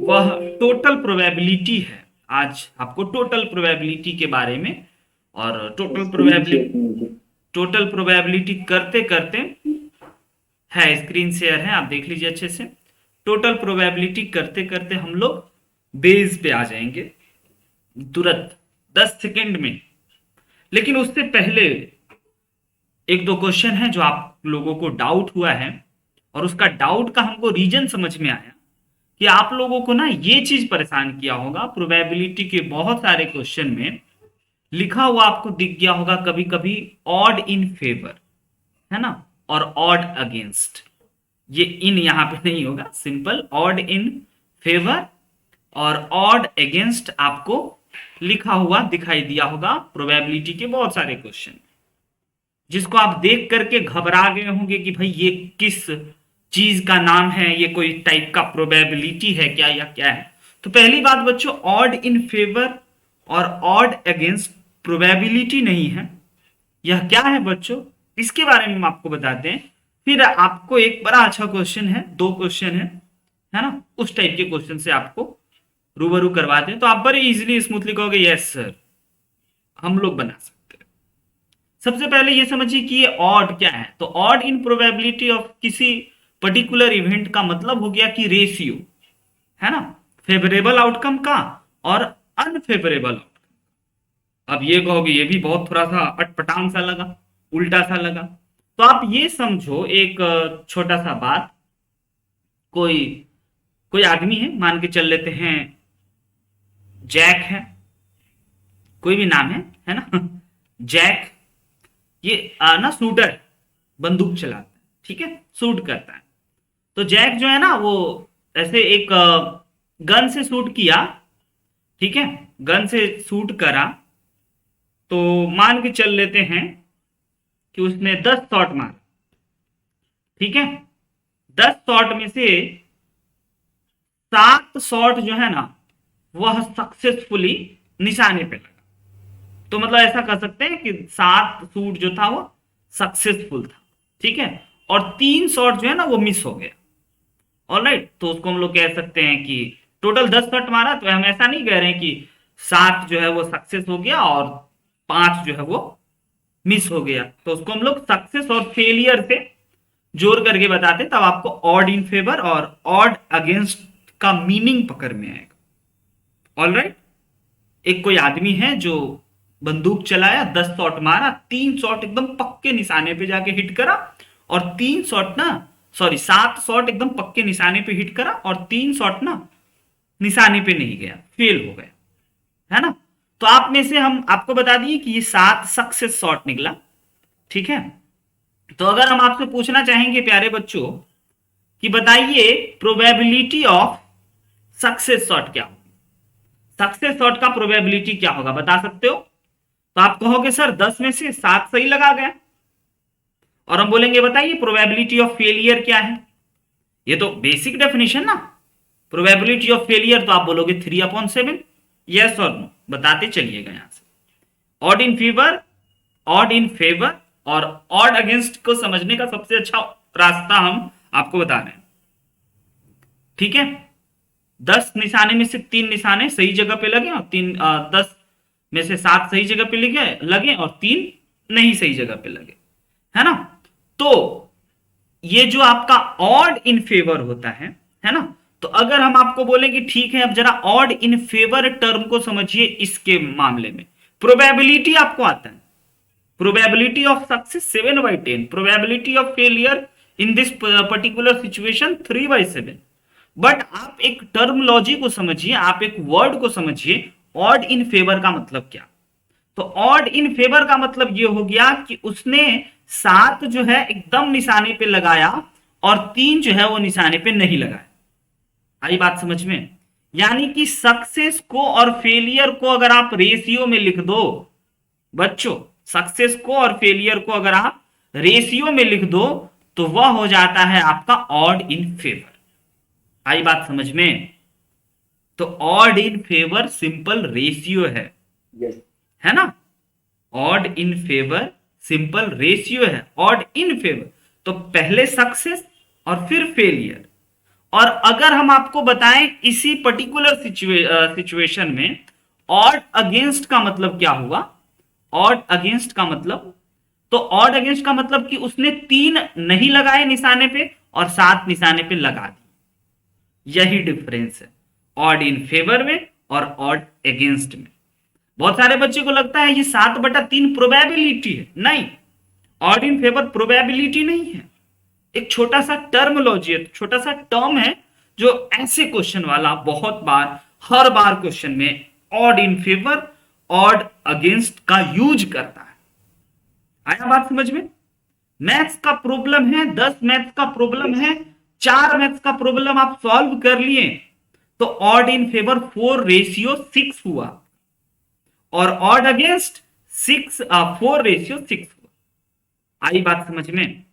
वह total probability है। आज आपको टोटल प्रोबेबिलिटी के बारे में और टोटल प्रोबेबिलिटी करते करते है, स्क्रीन शेयर है, आप देख लीजिए अच्छे से। टोटल प्रोबेबिलिटी करते करते हम लोग बेस पे आ जाएंगे तुरंत 10 सेकेंड में। लेकिन उससे पहले एक दो क्वेश्चन है जो आप लोगों को डाउट हुआ है, और उसका डाउट का हमको रीजन समझ में आया कि आप लोगों को ना ये चीज परेशान किया होगा। प्रोबेबिलिटी के बहुत सारे क्वेश्चन में लिखा हुआ आपको दिख गया होगा कभी कभी ऑड इन फेवर, है ना, और ऑड अगेंस्ट। ये इन यहां पे नहीं होगा, सिंपल ऑड इन फेवर और ऑड अगेंस्ट आपको लिखा हुआ दिखाई दिया होगा प्रोबेबिलिटी के बहुत सारे क्वेश्चन, जिसको आप देख करके घबरा गए होंगे कि भाई ये किस चीज का नाम है, ये कोई टाइप का प्रोबेबिलिटी है क्या या क्या है। तो पहली बात बच्चों, ऑड इन फेवर और ऑड अगेंस्ट प्रोबेबिलिटी नहीं है। यह क्या है बच्चों, इसके बारे में हम आपको बताते हैं। फिर आपको एक बड़ा अच्छा क्वेश्चन है, दो क्वेश्चन है ना, उस टाइप के क्वेश्चन से आपको रूबरू करवाते हैं, तो आप बड़े इजीली स्मूथली कहोगे यस सर हम लोग बना सकते हैं। सबसे पहले ये समझिए कि ये ऑड क्या है। तो ऑड इन प्रोबेबिलिटी ऑफ किसी पर्टिकुलर इवेंट का मतलब हो गया कि रेशियो, है ना, फेवरेबल आउटकम का और अनफेवरेबल आउटकम। अब ये कहोगे ये भी बहुत थोड़ा सा अटपटांग सा लगा, उल्टा सा लगा। तो आप ये समझो एक छोटा सा बात, कोई कोई आदमी है, मान के चल लेते हैं जैक है, कोई भी नाम है ना जैक, ये ना शूटर, बंदूक चलाता है, ठीक है, शूट करता है। तो जैक जो है ना वो ऐसे एक गन से शूट किया, ठीक है, गन से शूट करा। तो मान के चल लेते हैं कि उसने 10 शॉट मारा, ठीक है, 10 शॉट में से 7 शॉट जो है ना वह सक्सेसफुली निशाने पे लगा। तो मतलब ऐसा कर सकते हैं कि 7 शूट जो था वो सक्सेसफुल था, ठीक है, और 3 शॉट जो है ना वो मिस हो गया। ऑलराइट, तो उसको हम लोग कह सकते हैं कि टोटल 10 शॉट मारा, तो हम ऐसा नहीं कह रहे हैं कि 7 जो है वो सक्सेस हो गया और 5 जो है वो मिस हो गया। तो उसको हम लोग सक्सेस और फेलियर से जोड़ करके बताते, तब आपको ऑड इन फेवर और ऑड अगेंस्ट का मीनिंग पकड़ में आएगा। ऑलराइट, एक कोई आदमी है जो बंदूक चलाया, 10 शॉट मारा, 3 शॉट एकदम पक्के निशाने पे जाके हिट करा, और 3 शॉट ना, सॉरी 7 शॉट एकदम पक्के निशाने पे हिट करा और 3 शॉट ना निशाने पे नहीं गया, फेल हो गया, है ना। तो आप में से हम आपको बता दिए कि ये 7 सक्सेस शॉट निकला, ठीक है। तो अगर हम आपसे पूछना चाहेंगे प्यारे बच्चों कि बताइए प्रोबेबिलिटी ऑफ सक्सेस शॉट क्या होगी, सक्सेस शॉट का प्रोबेबिलिटी क्या होगा, बता सकते हो? तो आप कहोगे सर 10 में से 7 सही लगा गया, और हम बोलेंगे बताइए प्रोबेबिलिटी ऑफ फेलियर क्या है। ये तो बेसिक डेफिनेशन ना, प्रोबेबिलिटी ऑफ फेलियर, तो आप बोलोगे 3/7। यस और नो बताते चलिएगा यहां से। Odd in favour, odd in favour और ऑड अगेंस्ट को समझने का सबसे अच्छा रास्ता हम आपको बता रहे हैं, ठीक है। 10 निशाने में से 3 निशाने सही जगह पे लगे और 10 में से 7 सही जगह पे लगे और 3 नहीं सही जगह पे लगे, है ना। तो ये जो आपका ऑड इन फेवर होता है ना, तो अगर हम आपको बोले कि ठीक है अब जरा ऑड इन फेवर टर्म को समझिए, इसके मामले में प्रोबेबिलिटी आपको आता है, probability of success 7/10, probability of failure in this particular situation 3/7। But आप एक टर्मोलॉजी को समझिए, आप एक वर्ड को समझिए, ऑड इन फेवर का मतलब क्या। तो ऑड इन फेवर का मतलब ये हो गया कि उसने 7 जो है एकदम निशाने पे लगाया और 3 जो है वो निशाने पे नहीं लगाया। आई बात समझ में? यानी कि सक्सेस को और फेलियर को अगर आप रेशियो में लिख दो बच्चों, सक्सेस को और फेलियर को अगर आप रेशियो में लिख दो तो वह हो जाता है आपका ऑड इन फेवर। आई बात समझ में? तो odd in favour simple ratio है ना, odd in favour simple ratio है, ऑड इन फेवर। तो पहले सक्सेस और फिर फेलियर, और अगर हम आपको बताएं इसी पर्टिकुलर सिचुएशन में ऑड अगेंस्ट का मतलब क्या हुआ, ऑड अगेंस्ट का मतलब, तो ऑड अगेंस्ट का मतलब कि उसने 3 नहीं लगाए निशाने पे और 7 निशाने पे लगा दी। यही डिफरेंस है ऑड इन फेवर में और ऑड अगेंस्ट में। बहुत सारे बच्चे को लगता है ये 7/3 प्रोबेबिलिटी है, नहीं, ऑड इन फेवर प्रोबेबिलिटी नहीं है, एक छोटा सा टर्मोलॉजी है, छोटा सा टर्म है जो ऐसे क्वेश्चन वाला बहुत बार, हर बार क्वेश्चन में odd in favour odd against का यूज करता है। आया बात समझ में? मैथ्स का प्रॉब्लम है, 10 मैथ्स का प्रॉब्लम है, 4 मैथ्स का प्रॉब्लम आप सॉल्व कर लिए तो ऑड इन फेवर 4:6 हुआ और ऑड अगेंस्ट 4:6 हुआ। आई बात समझ में?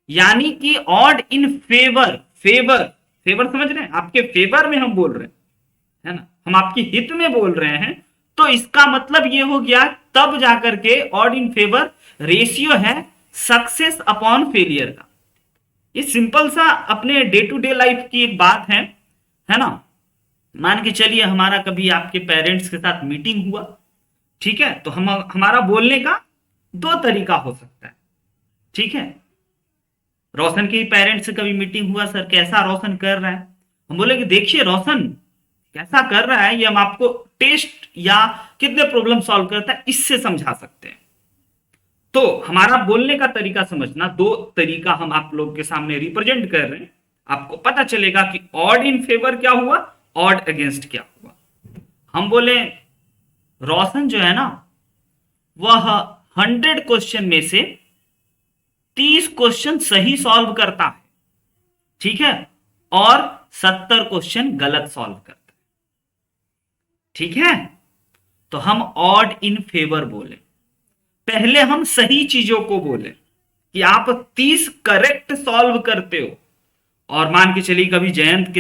यानी कि odd in favour, favour favour समझ रहे हैं, आपके फेवर में हम बोल रहे हैं, है ना, हम आपके हित में बोल रहे हैं, तो इसका मतलब ये हो गया तब जाकर के ऑड इन फेवर रेशियो है सक्सेस अपॉन फेलियर का। ये सिंपल सा अपने डे टू डे लाइफ की एक बात है ना। मान के चलिए हमारा कभी आपके पेरेंट्स के साथ मीटिंग हुआ, ठीक है, तो हमारा बोलने का 2 तरीका हो सकता है, ठीक है। रोशन के ही पेरेंट्स से कभी मीटिंग हुआ, सर कैसा रोशन कर रहा है, हम बोले कि देखिए रोशन कैसा कर रहा है ये हम आपको टेस्ट या कितने प्रॉब्लम सॉल्व करता है इससे समझा सकते हैं। तो हमारा बोलने का तरीका समझना, 2 तरीका हम आप लोग के सामने रिप्रेजेंट कर रहे हैं, आपको पता चलेगा कि ऑड इन फेवर क्या हुआ, ऑड अगेंस्ट क्या हुआ। हम बोले रोशन जो है ना वह 100 क्वेश्चन में से 30 क्वेश्चन सही सॉल्व करता है, ठीक है, और 70 क्वेश्चन गलत सॉल्व करता है, ठीक है। तो हम ऑड इन फेवर बोले, पहले हम सही चीजों को बोले कि आप 30 करेक्ट सॉल्व करते हो, और मान के चलिए कभी जयंत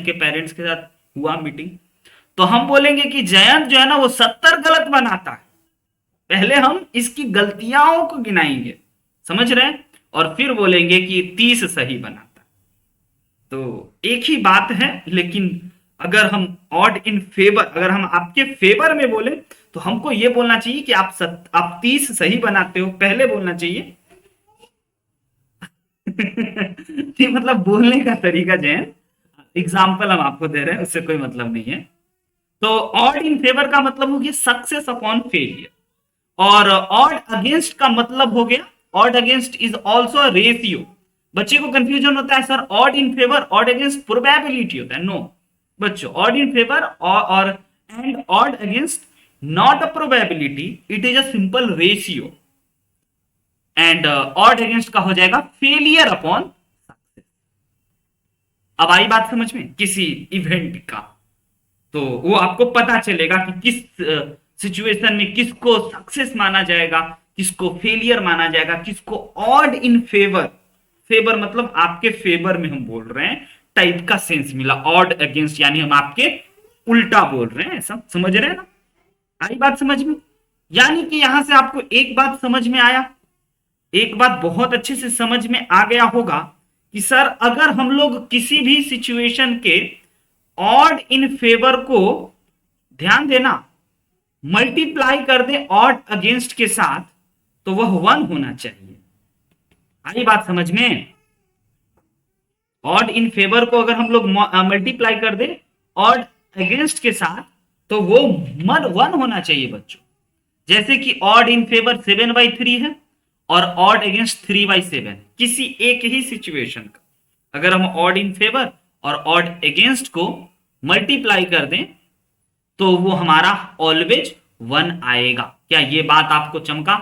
के पेरेंट्स के साथ हुआ मीटिंग, तो हम बोलेंगे कि जयंत जो है ना वो 70 गलत बनाता है, पहले हम इसकी गलतियों को गिनाएंगे, समझ रहे हैं, और फिर बोलेंगे कि 30 सही बनाता है। तो एक ही बात है, लेकिन अगर हम ऑड इन फेवर, अगर हम आपके फेवर में बोले तो हमको यह बोलना चाहिए कि आप 30 सही बनाते हो, पहले बोलना चाहिए। ठीक, मतलब बोलने का तरीका जैन, एग्जाम्पल हम आपको दे रहे हैं, उससे कोई मतलब नहीं है। तो ऑड इन फेवर का मतलब हो गया सक्सेस अपॉन फेलियर, और ऑड अगेंस्ट का मतलब हो गया, odd against is also ratio. बच्चे को कंफ्यूजन होता है sir odd in favour odd against probability होता है, नो बच्चों, ऑड इन फेवर और and odd against not a probability, it is a simple ratio, and odd against का हो जाएगा फेलियर अपॉन सक्सेस। अब आई बात समझ में किसी इवेंट का, तो वो आपको पता चलेगा कि किस सिचुएशन में किसको सक्सेस माना जाएगा, किसको फेलियर माना जाएगा, किसको ऑड इन फेवर, फेवर मतलब आपके फेवर में हम बोल रहे हैं टाइप का सेंस मिला, ऑड अगेंस्ट यानी हम आपके उल्टा बोल रहे हैं, सब समझ रहे हैं ना। आई बात समझ में? यानी कि यहां से आपको एक बात समझ में आया, एक बात बहुत अच्छे से समझ में आ गया होगा कि सर अगर हम लोग किसी भी सिचुएशन के ऑड इन फेवर को, ध्यान देना, मल्टीप्लाई कर दे ऑड अगेंस्ट के साथ तो वह 1 होना चाहिए। आई बात समझ में? ऑड इन फेवर को अगर हम लोग मल्टीप्लाई कर दे ऑड अगेंस्ट के साथ तो वो 1 होना चाहिए बच्चों। जैसे कि ऑड इन फेवर 7/3 है और ऑड अगेंस्ट 3/7, किसी एक ही सिचुएशन का अगर हम ऑड इन फेवर और ऑड अगेंस्ट को मल्टीप्लाई कर दें तो वो हमारा ऑलवेज 1 आएगा। क्या ये बात आपको चमका,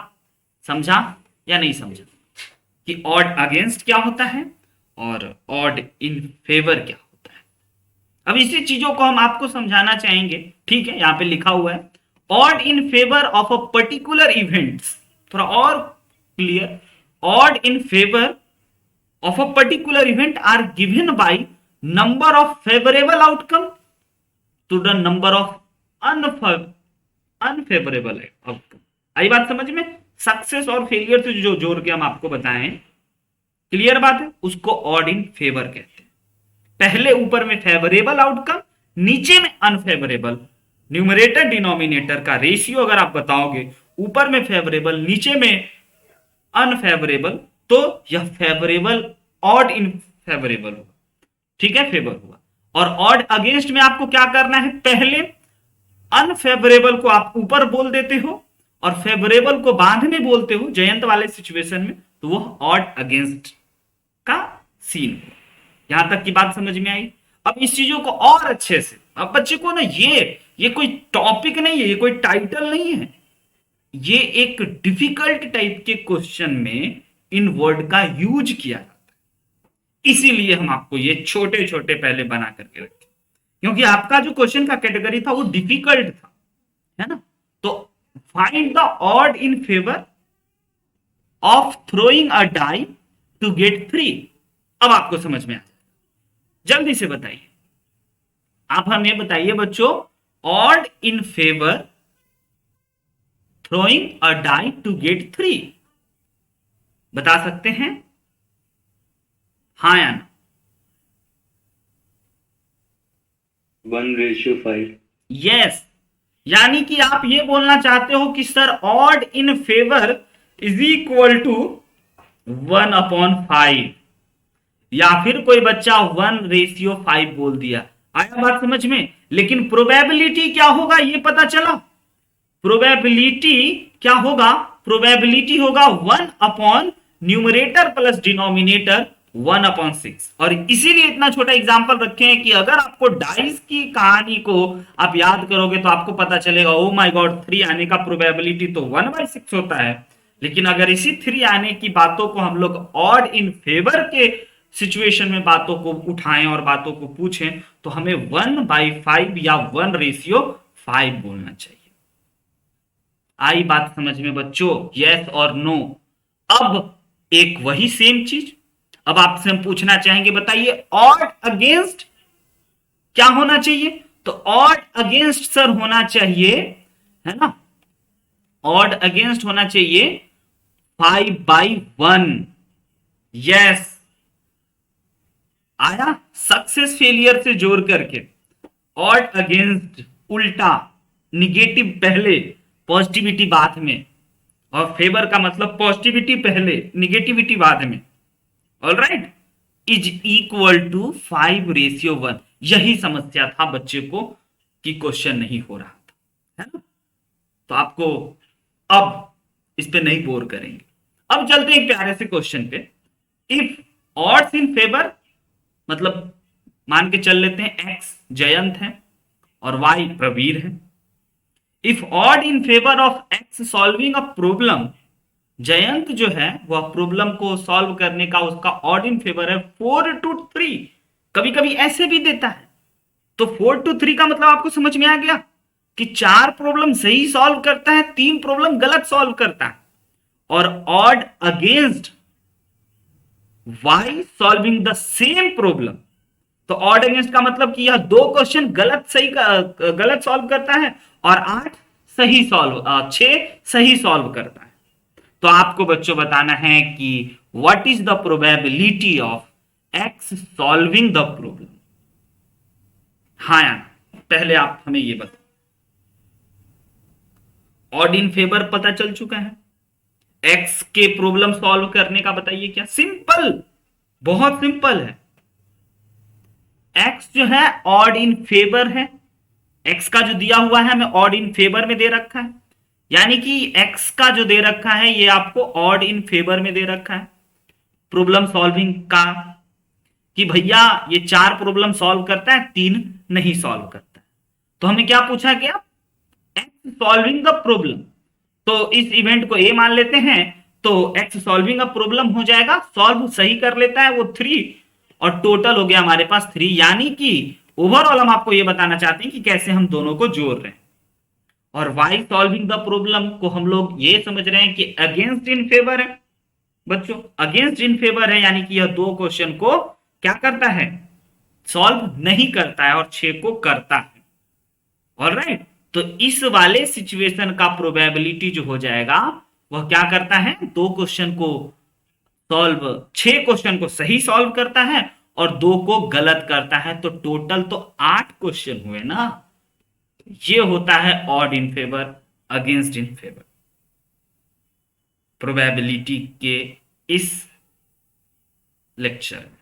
समझा या नहीं समझा कि ऑड अगेंस्ट क्या होता है और ऑड इन फेवर क्या होता है? अब इसी चीजों को हम आपको समझाना चाहेंगे, ठीक है, यहां पे लिखा हुआ है odd in favour of a particular events, थोड़ा और clear, odd in favour of a particular event are given by number of favourable outcome to the number of unfavourable outcome. आई बात समझ में? सक्सेस और फेलियर से जो जोड़ के हम आपको बताएं, क्लियर बात है, उसको ऑड इन फेवर कहते हैं। पहले ऊपर में फेवरेबल आउटकम, नीचे में अनफेवरेबल। न्यूमरेटर डिनोमिनेटर का रेशियो अगर आप बताओगे, ऊपर में फेवरेबल नीचे में अनफेवरेबल, तो यह फेवरेबल ऑड इन फेवरेबल होगा, ठीक है, फेवर हुआ। और ऑड अगेंस्ट में आपको क्या करना है, पहले अनफेवरेबल को आप ऊपर बोल देते हो और फेवरेबल को बाद में बोलते हो जयंत वाले सिचुएशन में, तो वो ऑड अगेंस्ट का सीन। यहां तक की बात समझ में आई। अब इस चीजों को और अच्छे से, अब बच्चे को ना ये कोई टॉपिक नहीं है, ये कोई टाइटल नहीं है, ये एक डिफिकल्ट टाइप के क्वेश्चन में इन वर्ड का यूज किया जाता है, इसीलिए हम आपको ये छोटे छोटे पहले बना करके रखे, क्योंकि आपका जो क्वेश्चन का कैटेगरी था वो डिफिकल्ट था, है ना। तो find the odd in favour of throwing a die to get 3। अब आपको समझ में आ जाए, जल्दी से बताइए। आप हमें बताइए बच्चों, odd in favour throwing a die to get 3, बता सकते हैं, हाँ या ना? 1:5। यस, यानी कि आप ये बोलना चाहते हो कि sir odd in favour is equal to 1/5, या फिर कोई बच्चा 1:5 बोल दिया। आया बात समझ में? लेकिन प्रोबेबिलिटी क्या होगा ये पता चला? प्रोबेबिलिटी क्या होगा? प्रोबेबिलिटी होगा 1 अपॉन न्यूमरेटर प्लस डिनोमिनेटर 1/6। और इसीलिए इतना छोटा एग्जांपल रखे हैं कि अगर आपको डाइस की कहानी को आप याद करोगे तो आपको पता चलेगा, ओ माय गॉड, 3 आने का प्रोबेबिलिटी तो 1/6 होता है। लेकिन अगर इसी 3 आने की बातों को हम लोग ऑड इन फेवर के सिचुएशन में बातों को उठाएं और बातों को पूछें, तो हमें 1/5 या 1:5 बोलना चाहिए। आई बात समझ में बच्चों? यस और नो? अब एक वही सेम चीज अब आपसे हम पूछना चाहेंगे, बताइए ऑड अगेंस्ट क्या होना चाहिए? तो ऑड अगेंस्ट सर होना चाहिए, है ना, ऑड अगेंस्ट होना चाहिए 5/1। यस, आया सक्सेस फेलियर से जोड़ करके। ऑड अगेंस्ट उल्टा, निगेटिव पहले पॉजिटिविटी बाद में, और फेवर का मतलब पॉजिटिविटी पहले निगेटिविटी बाद में। Alright, is equal to 5:1। यही समस्या था बच्चे को कि क्वेश्चन नहीं हो रहा था, है ना। तो आपको अब इस पे नहीं बोर करेंगे। अब चलते हैं प्यारे से क्वेश्चन पे। इफ ऑड्स इन फेवर, मतलब मान के चल लेते हैं एक्स जयंत है और वाई प्रवीर है। If odd in favour of x solving a problem, Jayant जो है वह प्रॉब्लम को सॉल्व करने का उसका ऑड इन फेवर है 4-3। कभी कभी ऐसे भी देता है, तो 4-3 का मतलब आपको समझ में आ गया कि 4 प्रॉब्लम सही सॉल्व करता है, 3 प्रॉब्लम गलत सॉल्व करता है। और odd against Y solving the same problem, तो ऑड अगेंस्ट का मतलब कि यह 2 क्वेश्चन गलत सॉल्व करता है और 6 सही सॉल्व करता है। तो आपको बच्चों बताना है कि what is the probability of x solving the problem. हाँ या ना? पहले आप हमें ये बताओ। ऑड इन फेवर पता चल चुका है, एक्स के प्रॉब्लम सॉल्व करने का बताइए क्या? सिंपल, बहुत सिंपल है। एक्स जो है ऑड इन फेवर है, एक्स का जो दिया हुआ है हमें ऑड इन फेवर में दे रखा है, यानी कि एक्स का जो दे रखा है ये आपको ऑड इन फेवर में दे रखा है। प्रॉब्लम सॉल्विंग का कि भैया ये 4 प्रॉब्लम सॉल्व करता है, 3 नहीं सॉल्व करता है। तो हमें क्या पूछा गया? X solving the problem. तो इस इवेंट को ए मान लेते हैं, तो एक्स सॉल्विंग अ प्रॉब्लम हो जाएगा, सॉल्व सही कर लेता है वो 3, और टोटल हो गया हमारे पास 3। यानी कि ओवरऑल हम आपको ये बताना चाहते हैं कि कैसे हम दोनों को जोड़ रहे हैं। और वाई सॉल्विंग द प्रॉब्लम को हम लोग ये समझ रहे हैं कि अगेंस्ट इन फेवर है बच्चों, अगेंस्ट इन फेवर है, यानी कि यह 2 क्वेश्चन को क्या करता है? सॉल्व नहीं करता है और 6 को करता है। ऑलराइट, तो इस वाले सिचुएशन का प्रोबेबिलिटी जो हो जाएगा वह क्या करता है? 2 क्वेश्चन को सॉल्व, 6 क्वेश्चन को सही सॉल्व करता है और 2 को गलत करता है, तो टोटल तो 8 क्वेश्चन हुए ना। ये होता है odd in favour, against in favour, probability के इस लेक्चर में।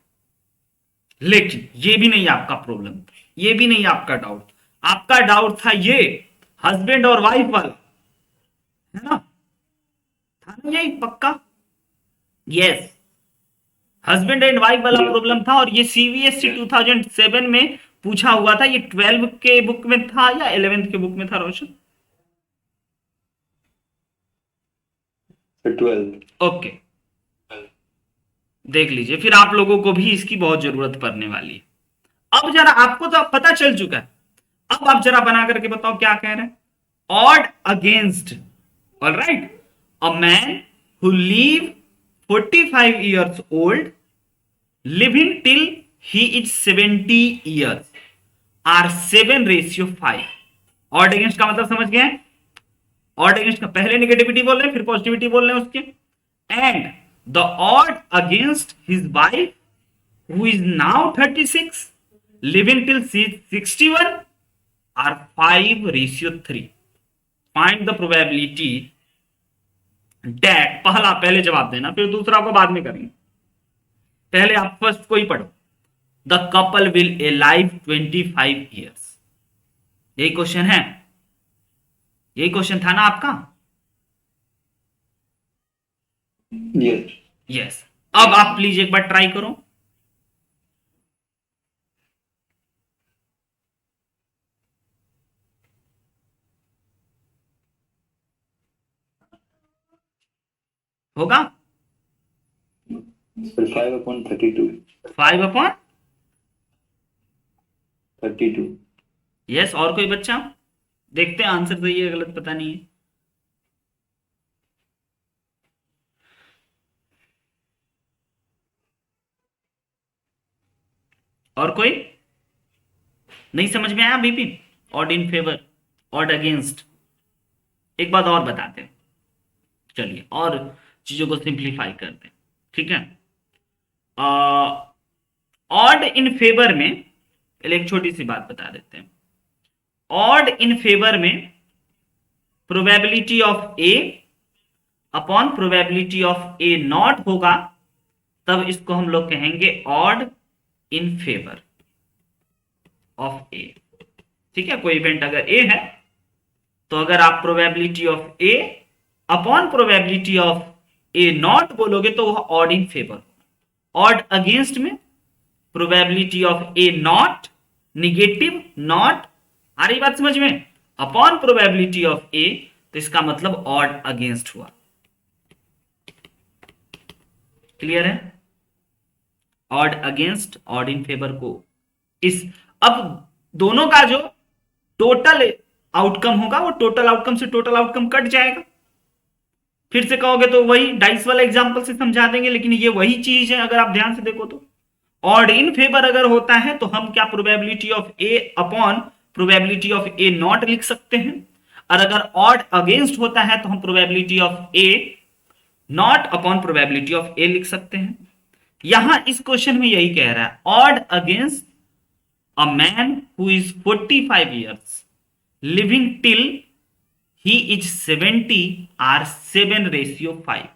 लेकिन ये भी नहीं आपका प्रॉब्लम, ये भी नहीं आपका डाउट। आपका डाउट था ये हस्बैंड और वाइफ वाला, है ना, था ना यही पक्का? यस, हस्बैंड एंड वाइफ वाला प्रॉब्लम था, और ये सीबीएसई 2007 में पूछा हुआ था। ये 12 के बुक में था या 11th के बुक में था रोशन? 12। ओके, देख लीजिए, फिर आप लोगों को भी इसकी बहुत जरूरत पड़ने वाली है। अब जरा आपको तो पता चल चुका है, अब आप जरा बना करके बताओ क्या कह रहे हैं। Odd against, alright, a man who leave 45 years old living till he is 70 years are 7:5। Odd against का मतलब समझ गए? ऑड अगेंस्ट का पहले निगेटिविटी बोल रहे हैं, फिर पॉजिटिविटी बोल रहे हैं उसके। And the odd against his wife who is now 36 living till 61 are 5:3। Find the probability that, पहले जवाब देना, फिर दूसरा को बाद में करेंगे। पहले आप फर्स्ट को ही पढ़ो। The couple will A live 25 years। यही क्वेश्चन है, यही क्वेश्चन था ना आपका? यस। यस। अब आप प्लीज एक बार ट्राई करो। होगा? 5/32। 5/32। यस। और कोई बच्चा? देखते हैं आंसर सही है गलत पता नहीं है। और कोई नहीं समझ में आया? BP odd in favour, odd against, एक बात और बताते हैं, चलिए और चीजों को सिंप्लीफाई करते हैं, ठीक है। ऑड इन फेवर में पहले एक छोटी सी बात बता देते हैं। ऑड इन फेवर में probability of A upon probability of A not होगा, तब इसको हम लोग कहेंगे ऑड इन फेवर ऑफ ए। ठीक है, कोई इवेंट अगर ए है तो अगर आप probability of A upon probability of A not बोलोगे तो वह odd in favour. Odd against में probability of A not negative not, आ रही बात समझ में, अपॉन प्रोबेबिलिटी ऑफ ए, तो इसका मतलब ऑड अगेंस्ट हुआ। क्लियर है? Odd against, odd in favour को इस, अब दोनों का जो टोटल आउटकम होगा वो टोटल आउटकम से टोटल आउटकम कट जाएगा। फिर से कहोगे तो वही डाइस वाला एग्जांपल से समझा देंगे, लेकिन ये वही चीज है अगर आप ध्यान से देखो तो। ऑड इन फेवर अगर होता है तो हम क्या probability of A upon probability of A not लिख सकते हैं, और अगर ऑड अगेंस्ट होता है तो हम probability of A not upon probability of A लिख सकते हैं। यहां इस क्वेश्चन में यही कह रहा है, odd against a man who is 45 years living till he is 70 are 7:5।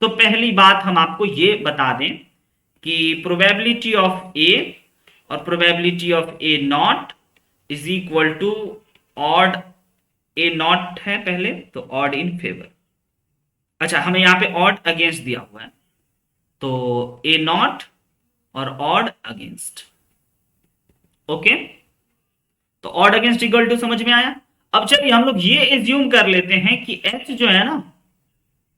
तो पहली बात हम आपको ये बता दें कि प्रोबेबिलिटी ऑफ ए और probability of A not is equal to odd A not है पहले, तो ऑड इन फेवर। अच्छा, हमें यहां पे ऑड अगेंस्ट दिया हुआ है, तो ए नॉट और ऑड अगेंस्ट। ओके, तो ऑड अगेंस्ट इक्वल टू समझ में आया। अब चलिए हम लोग ये एज्यूम कर लेते हैं कि एच जो है ना,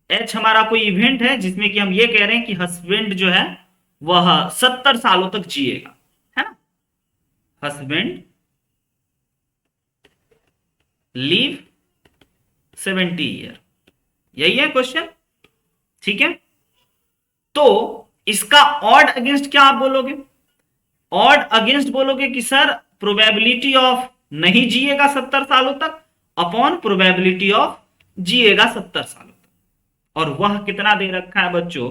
एच हमारा कोई इवेंट है जिसमें कि हम ये कह रहे हैं कि हस्बैंड जो है वह 70 सालों तक जिएगा, है ना। हस्बैंड लीव 70 years, यही है क्वेश्चन, ठीक है। तो इसका ऑड अगेंस्ट क्या आप बोलोगे? ऑड अगेंस्ट बोलोगे कि सर प्रोबेबिलिटी ऑफ नहीं जिएगा 70 सालों तक अपॉन प्रोबेबिलिटी ऑफ जिएगा 70 सालों तक, और वह कितना दे रखा है बच्चों?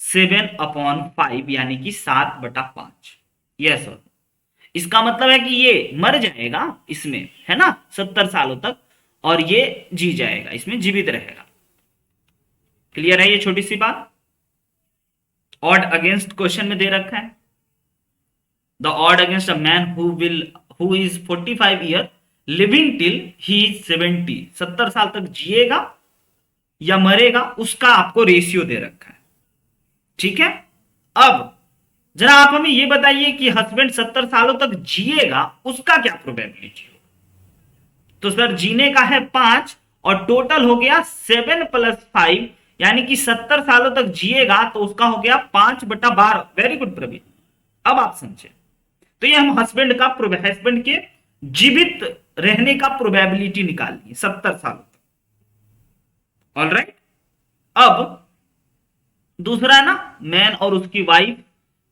7/5 यानी कि 7/5। यस सर, इसका मतलब है कि ये मर जाएगा इसमें, है ना, 70 सालों तक, और ये जी जाएगा, इसमें जीवित रहेगा। क्लियर है ये छोटी सी बात? ऑड अगेंस्ट क्वेश्चन में दे रखा है, the odd against a man who is 45 year living till he is 70, 70 साल तक जिएगा या मरेगा, उसका आपको रेशियो दे रखा है। ठीक है, अब जरा आप हमें ये बताइए कि हस्बैंड 70 सालों तक जिएगा, उसका क्या प्रोबेबिलिटी हो? तो सर जीने का है 5 और टोटल हो गया 7+5, यानी कि 70 सालों तक जिएगा तो उसका हो गया 5/12। वेरी गुड प्रवीण, अब आप समझे। तो ये हम हस्बैंड के जीवित रहने का प्रोबेबिलिटी निकाल लिए 70 सालों तक। ऑलराइट, अब दूसरा है ना मैन और उसकी वाइफ।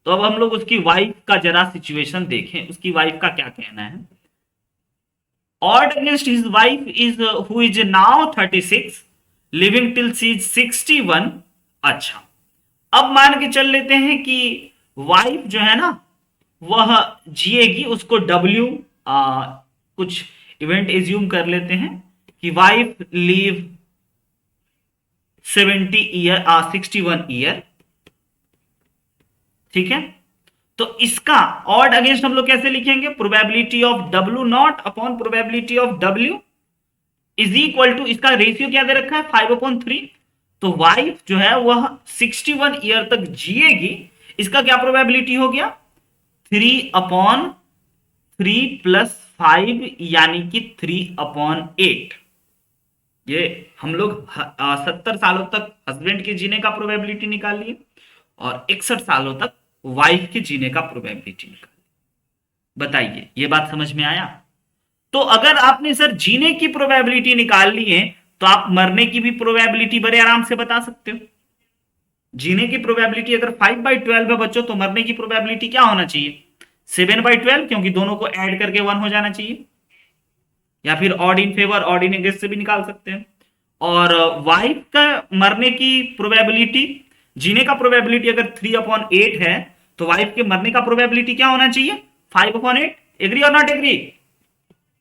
तो अब हम लोग उसकी वाइफ का जरा सिचुएशन देखें, उसकी वाइफ का क्या कहना है। Odd against his wife is who is now 36 living till C is 61। अच्छा, अब मान के चल लेते हैं कि वाइफ जो है ना वह जिएगी, उसको डब्ल्यू कुछ इवेंट एज्यूम कर लेते हैं कि वाइफ लिव 61 ईयर। ठीक है, तो इसका ऑड अगेंस्ट हम लोग कैसे लिखेंगे, probability of W not upon probability of W is equal to, इसका रेशियो क्या दे रखा है 5/3। तो वाइफ जो है वह 61 ईयर तक जिएगी, इसका क्या प्रोबेबिलिटी हो गया 3/3 + 5 यानी कि 3/8। ये हम लोग 70 सालों तक हस्बैंड के जीने का प्रोबेबिलिटी निकाल लिए और 61 सालों तक वाइफ के जीने का प्रोबेबिलिटी निकाल लिए। बताइए ये बात समझ में आया? तो अगर आपने सर जीने की प्रोबेबिलिटी निकाल ली है तो आप मरने की भी प्रोबेबिलिटी बड़े आराम से बता सकते हो। जीने की प्रोबेबिलिटी अगर 5/12 है बच्चों, तो मरने की प्रोबेबिलिटी क्या होना चाहिए 7/12, क्योंकि दोनों को ऐड करके 1 हो जाना चाहिए। या फिर odd in favour, odd in against से भी निकाल सकते हैं। और वाइफ का मरने की प्रोबेबिलिटी, जीने का प्रोबेबिलिटी अगर 3/8 है तो वाइफ के मरने का प्रोबेबिलिटी क्या होना चाहिए 5/8। एग्री और नॉट एग्री?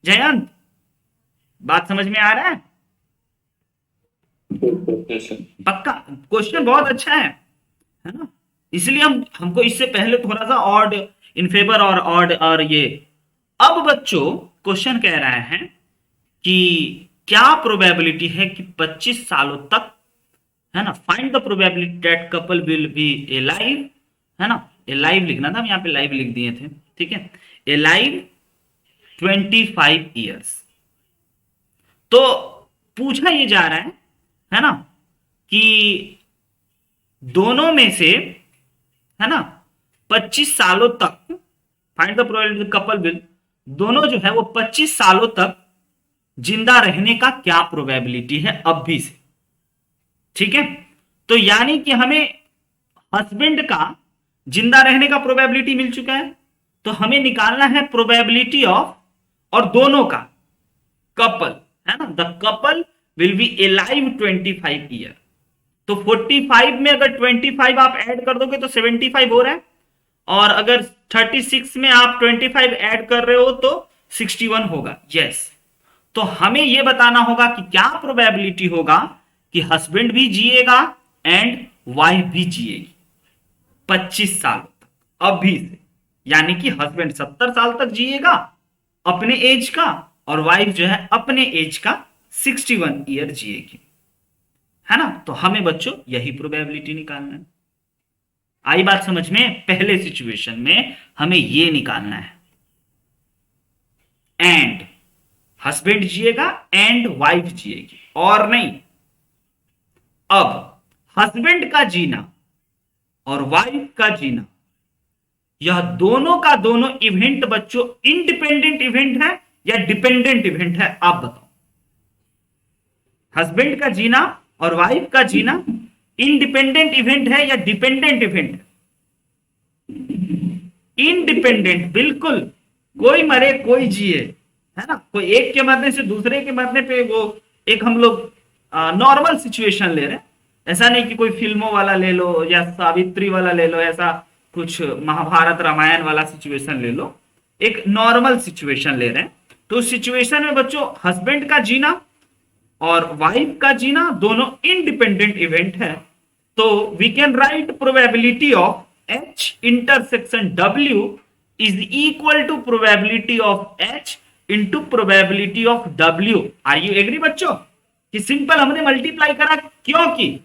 जयंत, बात समझ में आ रहा है? पक्का? क्वेश्चन बहुत अच्छा है ना, इसलिए हमको इससे पहले थोड़ा सा ऑड इन फेवर और ऑड और ये। अब बच्चों क्वेश्चन कह रहा है कि क्या प्रोबेबिलिटी है कि 25 सालों तक, है ना, find the probability that couple will be alive, है ना, एलाइव लिखना था, हम यहाँ पे लाइव लिख दिए थे। ठीक है, एलाइव 25 ईयर्स। तो पूछा ये जा रहा है ना, कि दोनों में से, है ना, 25 सालों तक find the probability couple will, दोनों जो है वो 25 सालों तक जिंदा रहने का क्या प्रोबेबिलिटी है अब भी से। ठीक है, तो यानी कि हमें हस्बैंड का जिंदा रहने का प्रोबेबिलिटी मिल चुका है, तो हमें निकालना है प्रोबेबिलिटी ऑफ, और दोनों का कपल, है ना, the couple will be alive 25 year. तो 45 में अगर 25 आप ऐड कर दोगे तो 75 हो रहा है, और अगर 36 में आप 25 ऐड कर रहे हो तो 61 होगा। यस, तो हमें यह बताना होगा कि क्या प्रोबेबिलिटी होगा कि हस्बैंड भी जिएगा एंड वाइफ भी जिएगी 25 साल तक अभी से, यानी कि हस्बैंड 70 साल तक जिएगा अपने एज का, और वाइफ जो है अपने एज का 61 ईयर जिएगी, है ना। तो हमें बच्चों यही प्रोबेबिलिटी निकालना है। आई बात समझ में? पहले सिचुएशन में हमें यह निकालना है, एंड हस्बैंड जिएगा एंड वाइफ जिएगी, और नहीं। अब हस्बैंड का जीना और वाइफ का जीना, यह दोनों का दोनों इवेंट बच्चों इंडिपेंडेंट इवेंट है या डिपेंडेंट इवेंट है? आप बताओ। हस्बैंड का जीना और वाइफ का जीना इंडिपेंडेंट इवेंट है या डिपेंडेंट इवेंट है? इंडिपेंडेंट, बिल्कुल। कोई मरे कोई जिए, है ना, कोई एक के मरने से दूसरे के मरने पे वो एक हम लोग नॉर्मल सिचुएशन ले रहे हैं, ऐसा नहीं कि कोई फिल्मों वाला ले लो या सावित्री वाला ले लो, ऐसा कुछ महाभारत रामायण वाला सिचुएशन ले लो, एक नॉर्मल सिचुएशन ले रहे हैं। तो उस सिचुएशन में बच्चों हस्बैंड का जीना और वाइफ का जीना दोनों इंडिपेंडेंट इवेंट है। तो we can write probability of H intersection W is equal to probability of H into probability of W। Are you agree बच्चों कि सिंपल हमने मल्टीप्लाई करा, क्योंकि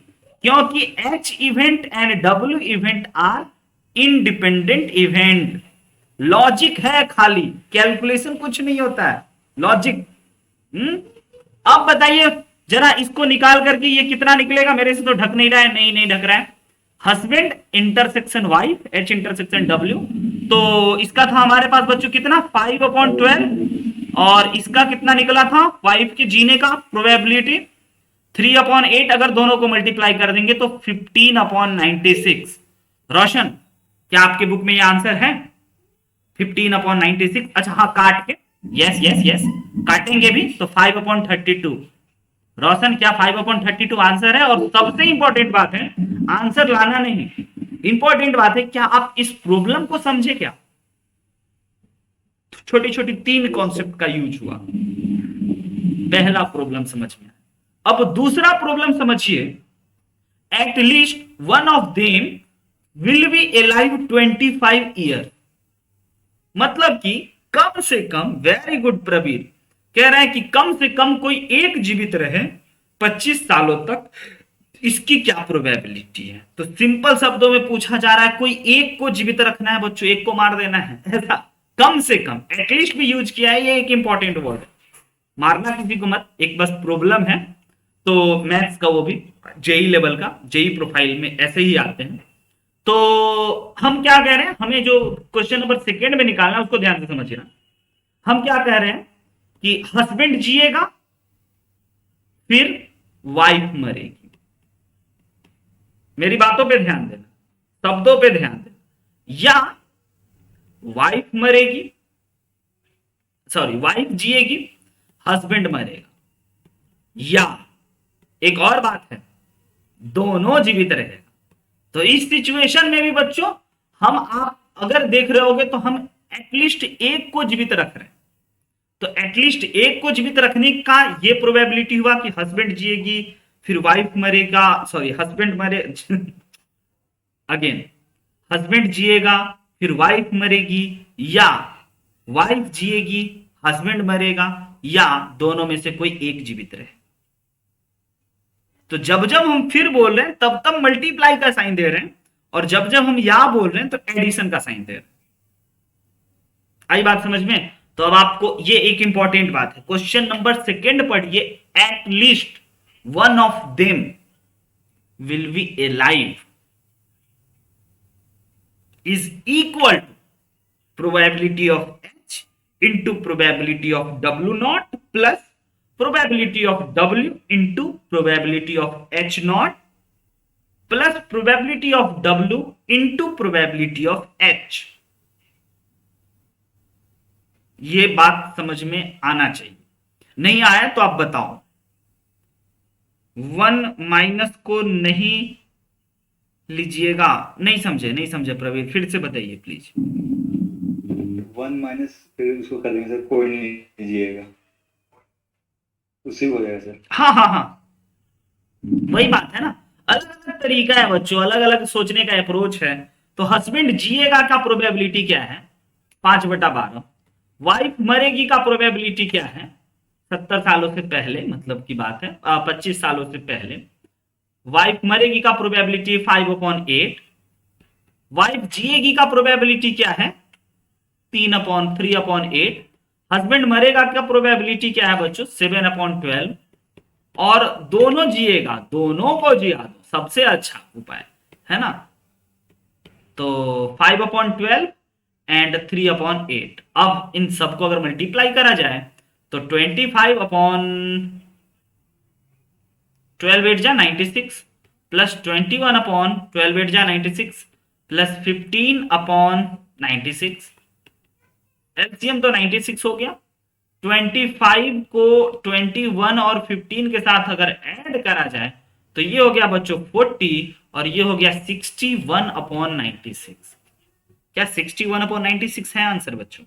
H event and W event are independent event. Logic है, खाली calculation कुछ नहीं होता है, लॉजिक। अब बताइए जरा इसको निकाल करके ये कितना निकलेगा, मेरे से तो ढक नहीं रहा है, नहीं ढक रहा है। Husband intersection wife H intersection W, तो इसका था हमारे पास बच्चों कितना 5/12, और इसका कितना निकला था वाइफ के जीने का प्रोबेबिलिटी 3/8। अगर दोनों को मल्टीप्लाई कर देंगे तो 15/96। रोशन क्या आपके बुक में ये आंसर है 15/96? अच्छा हाँ, काट के, यस काटेंगे भी तो 5/32। रोशन क्या 5/32 आंसर है? और सबसे इंपॉर्टेंट बात है आंसर लाना नहीं, इंपॉर्टेंट बात है क्या आप इस प्रॉब्लम को समझे क्या? छोटी छोटी 3 कॉन्सेप्ट का यूज हुआ। पहला प्रॉब्लम समझ में आया। अब दूसरा प्रॉब्लम समझिए, eight least one of them will be alive 25 year. मतलब कि कम से कम, वेरी गुड प्रवीर, कह रहे हैं कि कम से कम कोई एक जीवित रहे 25 सालों तक, इसकी क्या प्रोबेबिलिटी है? तो सिंपल शब्दों में पूछा जा रहा है कोई एक को जीवित रखना है बच्चों, एक को मार देना है, ऐसा। कम से कम, एटलीस्ट भी यूज किया है, ये एक इंपॉर्टेंट वर्ड है, मारना किसी को मत, एक बस प्रॉब्लम है। तो मैथ्स का, वो भी जेई लेवल का, जेई प्रोफाइल में ऐसे ही आते हैं। तो हम क्या कह रहे हैं, हमें जो क्वेश्चन नंबर 2 में निकालना है उसको ध्यान से समझना। हम क्या कह रहे हैं कि हस्बैंड जिएगा फिर वाइफ मरेगी। मेरी बातों पे ध्यान देना, शब्दों पे ध्यान देना। या वाइफ मरेगी, सॉरी वाइफ जिएगी, हस्बैंड मरेगा। या एक और बात है, दोनों जीवित रहेगा। तो इस सिचुएशन में भी बच्चों हम, आप अगर देख रहे होगे तो हम एटलीस्ट एक को जीवित रख रहे हैं। तो एटलीस्ट एक को जीवित रखने का ये प्रोबेबिलिटी हुआ कि हस्बैंड जिएगी फिर वाइफ मरेगा, सॉरी हस्बैंड मरे अगेन, हस्बैंड जिएगा फिर वाइफ मरेगी, या वाइफ जिएगी हस्बैंड मरेगा, या दोनों में से कोई एक जीवित रहे। तो जब जब हम फिर बोल रहे हैं तब तब मल्टीप्लाई का साइन दे रहे हैं, और जब जब हम या बोल रहे हैं तो एडिशन का साइन दे रहे हैं। आई बात समझ में? तो अब आपको ये एक इंपॉर्टेंट बात है, क्वेश्चन नंबर 2 पढ़िए, at least one of them will be alive is equal to probability of H into probability of W not plus probability of W into probability of H naught plus probability of W into probability of H। ये बात समझ में आना चाहिए, नहीं आया तो आप बताओ। 1 माइनस को नहीं लीजिएगा, नहीं समझे प्रवीण, फिर से बताइए प्लीज। 1 माइनस फिर उसको कर देंगे सर, कोई नहीं लीजिएगा, उसी हो जाएगा सर। हाँ, वही बात है ना, अलग अलग तरीका है बच्चों, अलग अलग सोचने का अप्रोच है। तो हस्बैंड जिएगा का प्रोबेबिलिटी क्या है 5/12, वाइफ मरेगी का प्रोबेबिलिटी क्या है 70 सालों से पहले, मतलब की बात है 25 सालों से पहले, वाइफ मरेगी का प्रोबेबिलिटी 5/8, वाइफ जिएगी का प्रोबेबिलिटी क्या है 3/8, हस्बैंड मरेगा का प्रोबेबिलिटी क्या है बच्चों 7/12, और दोनों जिएगा, दोनों को जिया दो, सबसे अच्छा उपाय है ना। तो 5/12 एंड 3/8। अब इन सबको अगर मल्टीप्लाई करा जाए तो 25/12 8 जा 96 प्लस 21/12 8 जा 96 प्लस 15/96, एलसीएम तो 96 हो गया। 25 को 21 और 15 के साथ अगर ऐड करा जाए तो ये हो गया बच्चों 40 और ये हो गया 61/96। क्या 61/96 है आंसर बच्चों?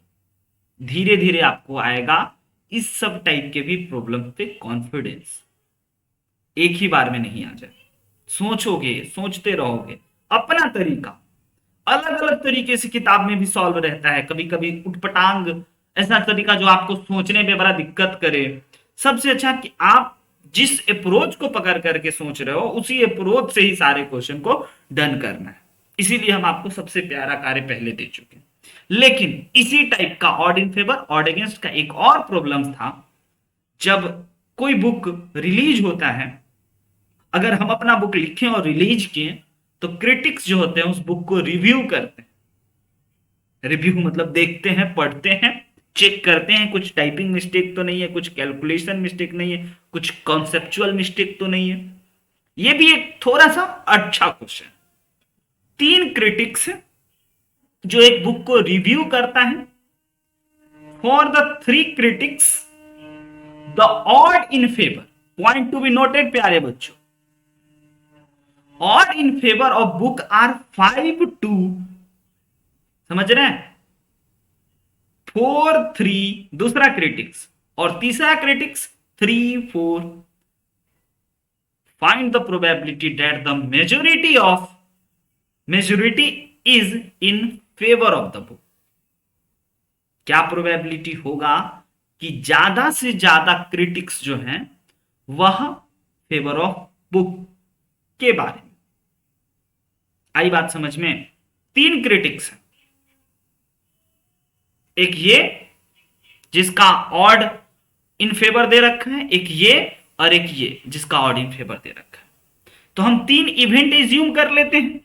धीरे धीरे आपको आएगा इस सब टाइप के भी प्रॉब्लम पे कॉन्फिडेंस, एक ही बार में नहीं आ जाए। सोचोगे, सोचते रहोगे, अपना तरीका, अलग अलग तरीके से किताब में भी सॉल्व रहता है, कभी कभी उटपटांग ऐसा तरीका जो आपको सोचने में बड़ा दिक्कत करे। सबसे अच्छा कि आप जिस अप्रोच को पकड़ करके सोच रहे हो उसी अप्रोच से ही सारे क्वेश्चन को डन करना है। इसीलिए हम आपको सबसे प्यारा कार्य पहले दे चुके हैं। लेकिन इसी टाइप का odd in favour odd against का एक और प्रॉब्लम था, जब कोई बुक रिलीज होता है, अगर हम अपना बुक लिखें और रिलीज किए तो क्रिटिक्स जो होते हैं उस बुक को रिव्यू करते हैं। रिव्यू मतलब देखते हैं, पढ़ते हैं, चेक करते हैं कुछ टाइपिंग मिस्टेक तो नहीं है, कुछ कैलकुलेशन मिस्टेक नहीं है, कुछ कॉन्सेप्चुअल मिस्टेक तो नहीं है। ये भी एक थोड़ा सा अच्छा क्वेश्चन। 3 क्रिटिक्स जो एक बुक को रिव्यू करता है, for the 3 critics the odd in favour, point to be noted प्यारे बच्चों, odd in favour of book are 5-2, समझ रहे हैं, 4-3 दूसरा क्रिटिक्स और तीसरा critics 3-4। Find the probability that the majority is in favour of the book. क्या probability होगा कि ज्यादा से ज्यादा क्रिटिक्स जो हैं वह फेवर ऑफ बुक के बारे में। आई बात समझ में? 3 क्रिटिक्स हैं, एक ये जिसका ऑड इन फेवर दे रखा है, एक ये और एक ये जिसका ऑड इन फेवर दे रखा है। तो हम 3 इवेंट एज्यूम कर लेते हैं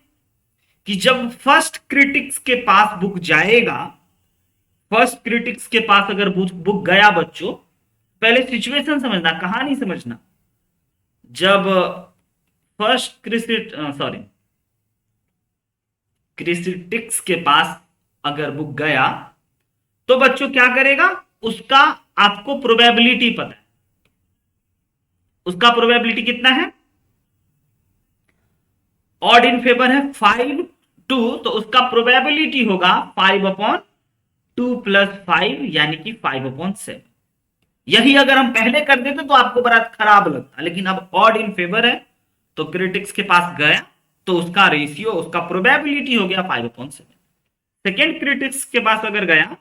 कि जब फर्स्ट क्रिटिक्स के पास बुक जाएगा, फर्स्ट क्रिटिक्स के पास अगर बुक गया बच्चों, पहले सिचुएशन समझना, कहानी समझना। जब फर्स्ट क्रिटिक्स के पास अगर बुक गया तो बच्चों क्या करेगा, उसका आपको प्रोबेबिलिटी पता है, उसका प्रोबेबिलिटी कितना है, ऑड इन फेवर है 5-2, तो उसका प्रोबेबिलिटी होगा 5/2 + 5 यानी कि 5/7। यही अगर हम पहले कर देते तो आपको बड़ा खराब लगता, लेकिन अब ऑड इन फेवर है तो क्रिटिक्स के पास गया तो उसका रेशियो, उसका प्रोबेबिलिटी हो गया 5/7। सेकेंड क्रिटिक्स के पास अगर गया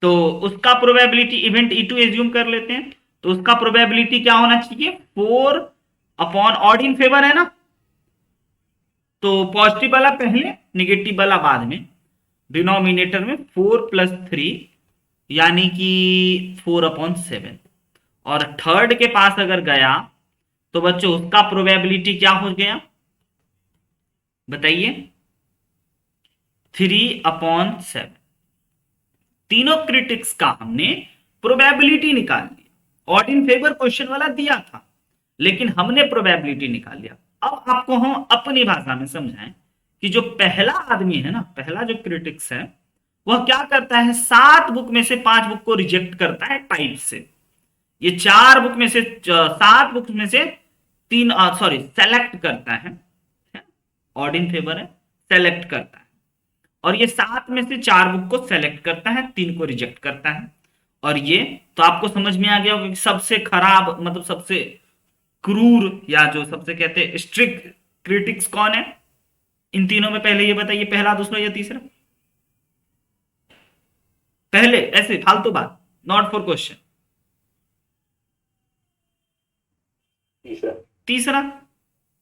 तो उसका प्रोबेबिलिटी इवेंट E2 एज्यूम कर लेते हैं, तो उसका प्रोबेबिलिटी क्या होना चाहिए, 4 ऑड इन फेवर है ना, तो पॉजिटिव वाला पहले, निगेटिव वाला बाद में, डिनोमिनेटर में 4 + 3 यानी कि 4/7। और थर्ड के पास अगर गया तो बच्चों उसका प्रोबेबिलिटी क्या हो गया बताइए, 3/7। तीनों क्रिटिक्स का हमने प्रोबेबिलिटी निकाल लिया। ऑड इन फेवर क्वेश्चन वाला दिया था लेकिन हमने प्रोबेबिलिटी निकाल लिया। अब आपको हम अपनी भाषा में समझाएं कि जो पहला आदमी है ना, पहला जो क्रिटिक्स है, वह क्या करता है, 7 बुक में से 5 बुक को रिजेक्ट करता है टाइप से। ये 4 बुक में से 7 बुक में से 3 सेलेक्ट करता है, ऑड इन फेवर है, सेलेक्ट करता है, और ये 7 में से 4 बुक को सेलेक्ट करता है, 3 को रिजेक्ट करता है। और ये तो आपको समझ में आ गया होगा कि सबसे खराब मतलब सबसे क्रूर या जो सबसे कहते हैं स्ट्रिक्ट क्रिटिक्स कौन है इन तीनों में, पहले ये बताइए, पहला, दूसरा या तीसरा? पहले ऐसे फालतू बात, नॉट फॉर क्वेश्चन। तीसरा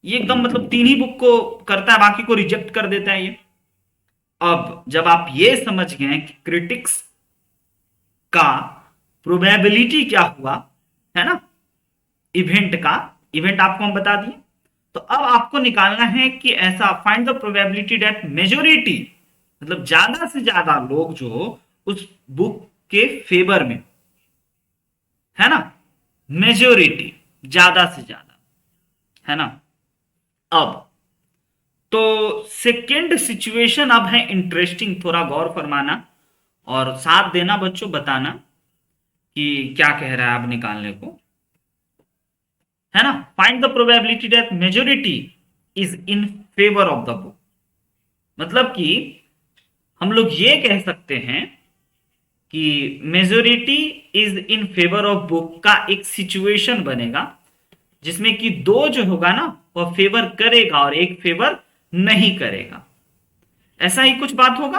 ये एकदम मतलब 3 ही बुक को करता है, बाकी को रिजेक्ट कर देता है ये। अब जब आप ये समझ गए कि क्रिटिक्स का प्रोबेबिलिटी क्या हुआ है ना, इवेंट का, इवेंट आपको हम बता दिए, तो अब आपको निकालना है कि ऐसा find the probability that majority, मतलब ज्यादा से ज्यादा लोग जो उस बुक के फेवर में है ना, मेजोरिटी ज्यादा से ज्यादा है ना। अब तो सेकेंड सिचुएशन अब है इंटरेस्टिंग, थोड़ा गौर फरमाना और साथ देना बच्चों, बताना कि क्या कह रहा है अब निकालने को। है ना, find the probability that majority is in favour of the book. मतलब कि हम लोग ये कह सकते हैं कि majority is in favour of book का एक सिचुएशन बनेगा जिसमें कि दो जो होगा ना वह फेवर करेगा और एक फेवर नहीं करेगा। ऐसा ही कुछ बात होगा।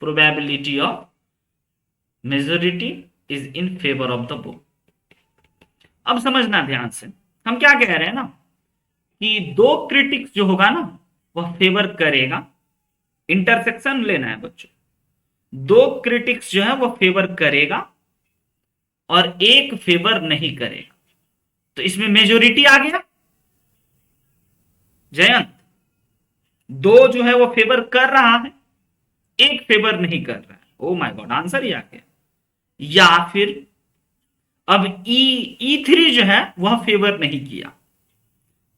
Probability of majority is in favour of the book. अब समझना ध्यान से, हम क्या कह रहे हैं ना कि दो क्रिटिक्स जो होगा ना वह फेवर करेगा। इंटरसेक्शन लेना है बच्चों, दो क्रिटिक्स जो है वह फेवर करेगा और एक फेवर नहीं करेगा। तो इसमें मेजोरिटी आ गया जयंत, दो जो है वो फेवर कर रहा है, एक फेवर नहीं कर रहा है। ओ माय गॉड, आंसर ही आ गया। या फिर अब E3 जो है वह फेवर नहीं किया,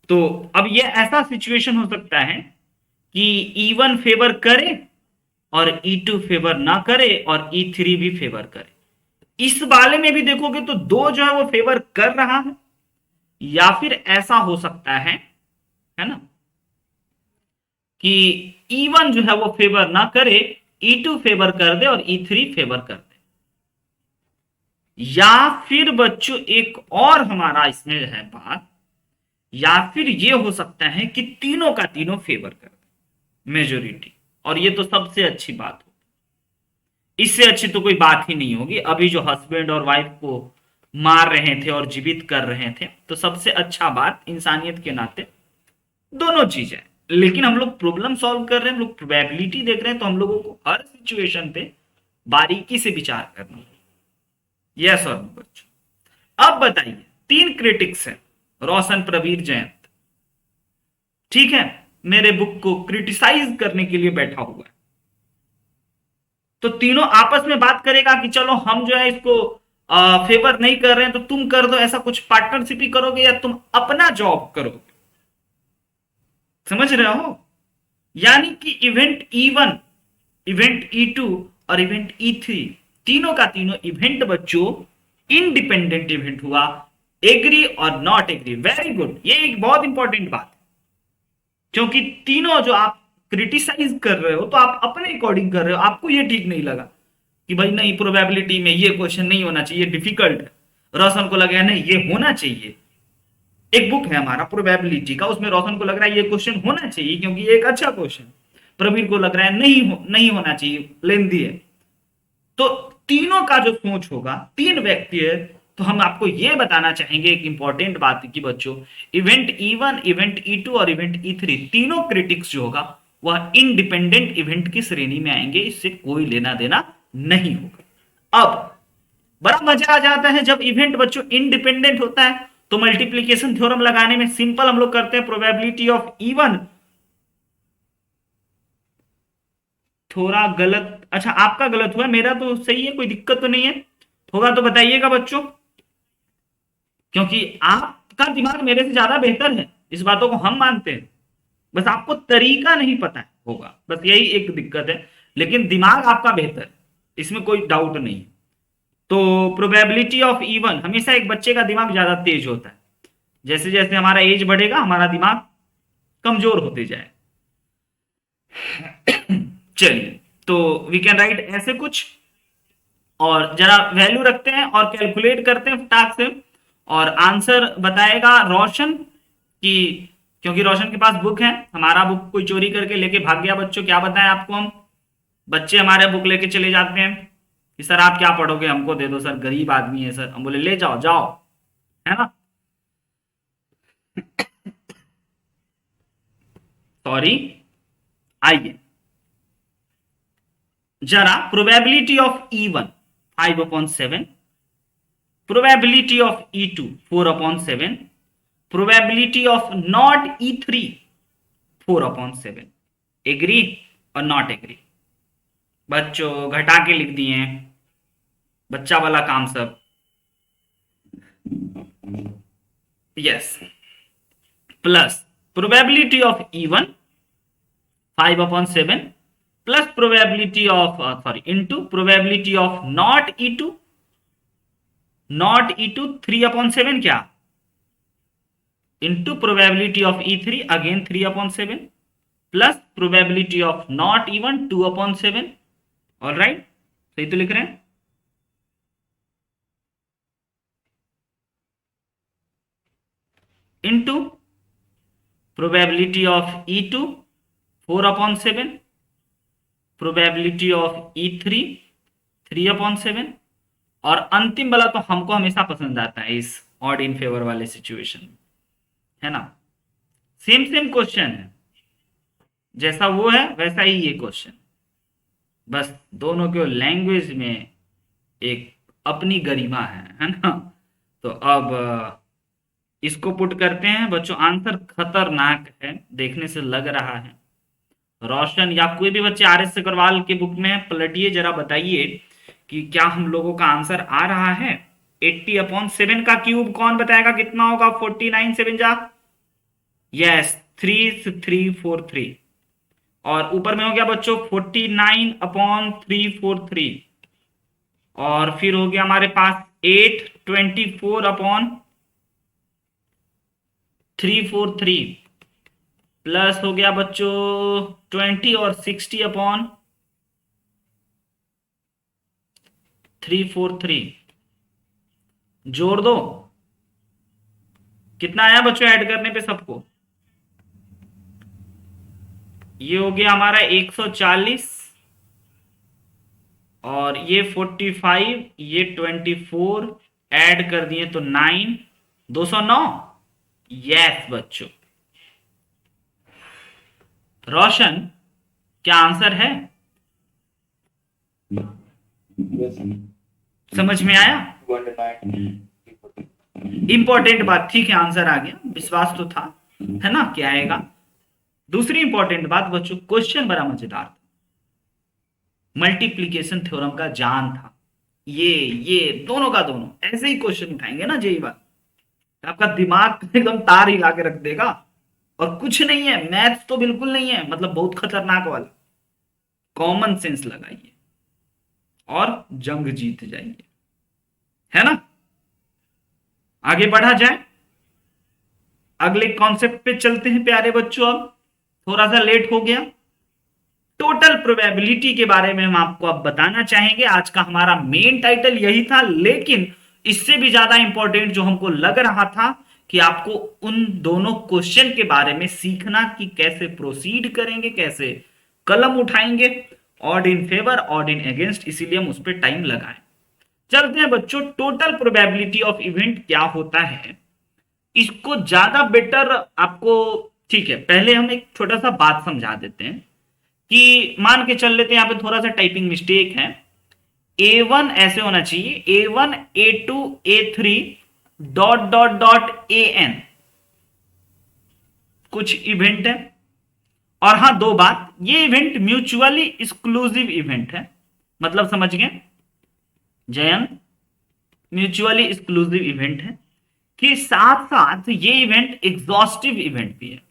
तो अब ये ऐसा सिचुएशन हो सकता है कि E1 फेवर करे और E2 फेवर ना करे और E3 भी फेवर करे। इस वाले में भी देखोगे तो दो जो है वो फेवर कर रहा है, या फिर ऐसा हो सकता है ना, कि E1 जो है वो फेवर ना करे, E2 फेवर कर दे और E3 फेवर कर दे। या फिर बच्चों एक और हमारा इसमें है बात, या फिर ये हो सकता है कि तीनों का तीनों फेवर कर दे मेजोरिटी, और ये तो सबसे अच्छी बात होगी। इससे अच्छी तो कोई बात ही नहीं होगी। अभी जो हस्बैंड और वाइफ को मार रहे थे और जीवित कर रहे थे, तो सबसे अच्छा बात इंसानियत के नाते दोनों चीजें। लेकिन हम लोग प्रॉब्लम सॉल्व कर रहे हैं, हम लोग प्रोबेबिलिटी देख रहे हैं, तो हम लोगों को हर सिचुएशन पे बारीकी से विचार करना है। यस और नो बच्चों। अब बताइए, तीन क्रिटिक्स हैं, रोशन, प्रवीर, जयंत, ठीक है, मेरे बुक को क्रिटिसाइज करने के लिए बैठा हुआ है। तो तीनों आपस में बात करेगा कि चलो हम जो है इसको फेवर नहीं कर रहे हैं तो तुम कर दो, ऐसा कुछ पार्टनरशिप ही करोगे या तुम अपना जॉब करोगे। समझ रहे हो? यानी कि इवेंट E1, इवेंट E2 और इवेंट E3, तीनों का तीनों इवेंट बच्चों इंडिपेंडेंट इवेंट हुआ। एग्री और नॉट एग्री, वेरी गुड, ये एक बहुत इंपॉर्टेंट बात है, क्योंकि तीनों जो आप क्रिटिसाइज कर रहे हो तो आप अपने अकॉर्डिंग कर रहे हो। आपको ये ठीक नहीं लगा कि भाई नहीं, प्रोबेबिलिटी में ये क्वेश्चन नहीं होना चाहिए, डिफिकल्ट है। रोशन को लगा नहीं ये होना चाहिए। एक बुक है हमारा प्रोबेबिलिटी का, उसमें रोशन को लग रहा है ये क्वेश्चन होना चाहिए क्योंकि ये एक अच्छा क्वेश्चन। प्रवीर को लग रहा है नहीं होना चाहिए, लेंदी है। तो तीनों का जो सोच होगा, तीन व्यक्ति है, तो हम आपको यह बताना चाहेंगे एक इंपॉर्टेंट बात की बच्चों, इवेंट E1, इवेंट E2 और इवेंट E3, तीनों क्रिटिक्स जो होगा वह इंडिपेंडेंट इवेंट की श्रेणी में आएंगे, इससे कोई लेना देना नहीं होगा। अब बड़ा मजा आ जाता है जब इवेंट बच्चों इंडिपेंडेंट होता है, तो मल्टीप्लीकेशन थ्योरम लगाने में सिंपल हम लोग करते हैं, प्रोबेबिलिटी ऑफ E1, थोड़ा गलत, अच्छा आपका गलत हुआ, मेरा तो सही है, कोई दिक्कत तो नहीं है। होगा तो बताइएगा बच्चों, क्योंकि आपका दिमाग मेरे से ज्यादा बेहतर है, इस बातों को हम मानते हैं, बस आपको तरीका नहीं पता है होगा, बस यही एक दिक्कत है। लेकिन दिमाग आपका बेहतर है, इसमें कोई डाउट नहीं। तो प्रोबेबिलिटी ऑफ E1, हमेशा एक बच्चे का दिमाग ज्यादा तेज होता है, जैसे जैसे हमारा एज बढ़ेगा हमारा दिमाग कमजोर होते जाए। चलिए, तो वी कैन राइट ऐसे कुछ, और जरा वैल्यू रखते हैं और कैलकुलेट करते हैं फटाक से, और आंसर बताएगा रोशन की, क्योंकि रोशन के पास बुक है, हमारा बुक कोई चोरी करके लेके भाग गया। बच्चों क्या बताएं आपको हम, बच्चे हमारे बुक लेके चले जाते हैं कि सर आप क्या पढ़ोगे, हमको दे दो सर, गरीब आदमी है सर। हम बोले ले जाओ जाओ, है ना, सॉरी। आइए जरा, probability of E1 5/7, probability of E2 4/7, probability of not E3 4/7। Agree और नॉट एग्री बच्चों घटा के लिख दिए हैं, बच्चा वाला काम सब। Yes, plus probability of E1 5/7, plus probability of sorry into probability of not E2 3/7 क्या into probability of E3 again 3/7 plus probability of not E1 2/7। All right, सही तो लिख रहे हैं। Into probability of E2 4/7 probability of E3 3/7 और अंतिम वाला तो हमको हमेशा पसंद आता है इस ऑड इन फेवर वाले सिचुएशन में, है ना। सेम सेम क्वेश्चन है, जैसा वो है वैसा ही ये क्वेश्चन, बस दोनों के लैंग्वेज में एक अपनी गरिमा है ना। तो अब इसको पुट करते हैं बच्चों। आंसर खतरनाक है, देखने से लग रहा है। रोशन या कोई भी बच्चे RS अग्रवाल के बुक में पलटिए, जरा बताइए कि क्या हम लोगों का आंसर आ रहा है। 80/7 का क्यूब कौन बताएगा कितना होगा। 49 7 जा, यस 3/343 और ऊपर में हो गया बच्चों 49/343 और फिर हो गया हमारे पास 824/343 प्लस हो गया बच्चों 20 और 60/343 जोड़ दो, कितना आया बच्चों ऐड करने पे सबको। ये हो गया हमारा 140 और ये 45, ये 24 ऐड कर दिए तो 9 209। यस बच्चों, रोशन क्या आंसर है, समझ में आया। इंपॉर्टेंट बात, ठीक है आंसर आ गया, विश्वास तो था, है ना क्या आएगा। दूसरी इंपॉर्टेंट बात बच्चों, क्वेश्चन बड़ा मजेदार था, मल्टीप्लीकेशन थ्योरम का जान था। ये दोनों का दोनों ऐसे ही क्वेश्चन उठाएंगे ना जेई बात, आपका दिमाग एकदम तार हिला के रख देगा। और कुछ नहीं है, मैथ्स तो बिल्कुल नहीं है, मतलब बहुत खतरनाक वाला। कॉमन सेंस लगाइए और जंग जीत जाइए, है ना। आगे बढ़ा जाए, अगले कॉन्सेप्ट पे चलते हैं प्यारे बच्चों। अब थोड़ा सा लेट हो गया। टोटल प्रोबेबिलिटी के बारे में हम आपको अब बताना चाहेंगे। आज का हमारा मेन टाइटल यही था, लेकिन इससे भी ज्यादा इंपॉर्टेंट जो हमको लग रहा था कि आपको उन दोनों क्वेश्चन के बारे में सीखना कि कैसे प्रोसीड करेंगे, कैसे कलम उठाएंगे, odd in favour odd in against, इसीलिए हम उस पर टाइम लगाए। चलते हैं बच्चों, टोटल प्रोबेबिलिटी ऑफ इवेंट क्या होता है, इसको ज्यादा बेटर आपको, ठीक है पहले हम एक छोटा सा बात समझा देते हैं कि मान के चल लेते हैं, यहां पे थोड़ा सा टाइपिंग मिस्टेक है। A1 ऐसे होना चाहिए, A1 A2 A3 dot dot dot AN कुछ इवेंट है। और हाँ दो बात, ये इवेंट म्यूचुअली एक्सक्लूसिव इवेंट है, मतलब समझ गए जयन, म्यूचुअली एक्सक्लूसिव इवेंट है कि साथ साथ ये इवेंट एग्जॉस्टिव इवेंट भी है।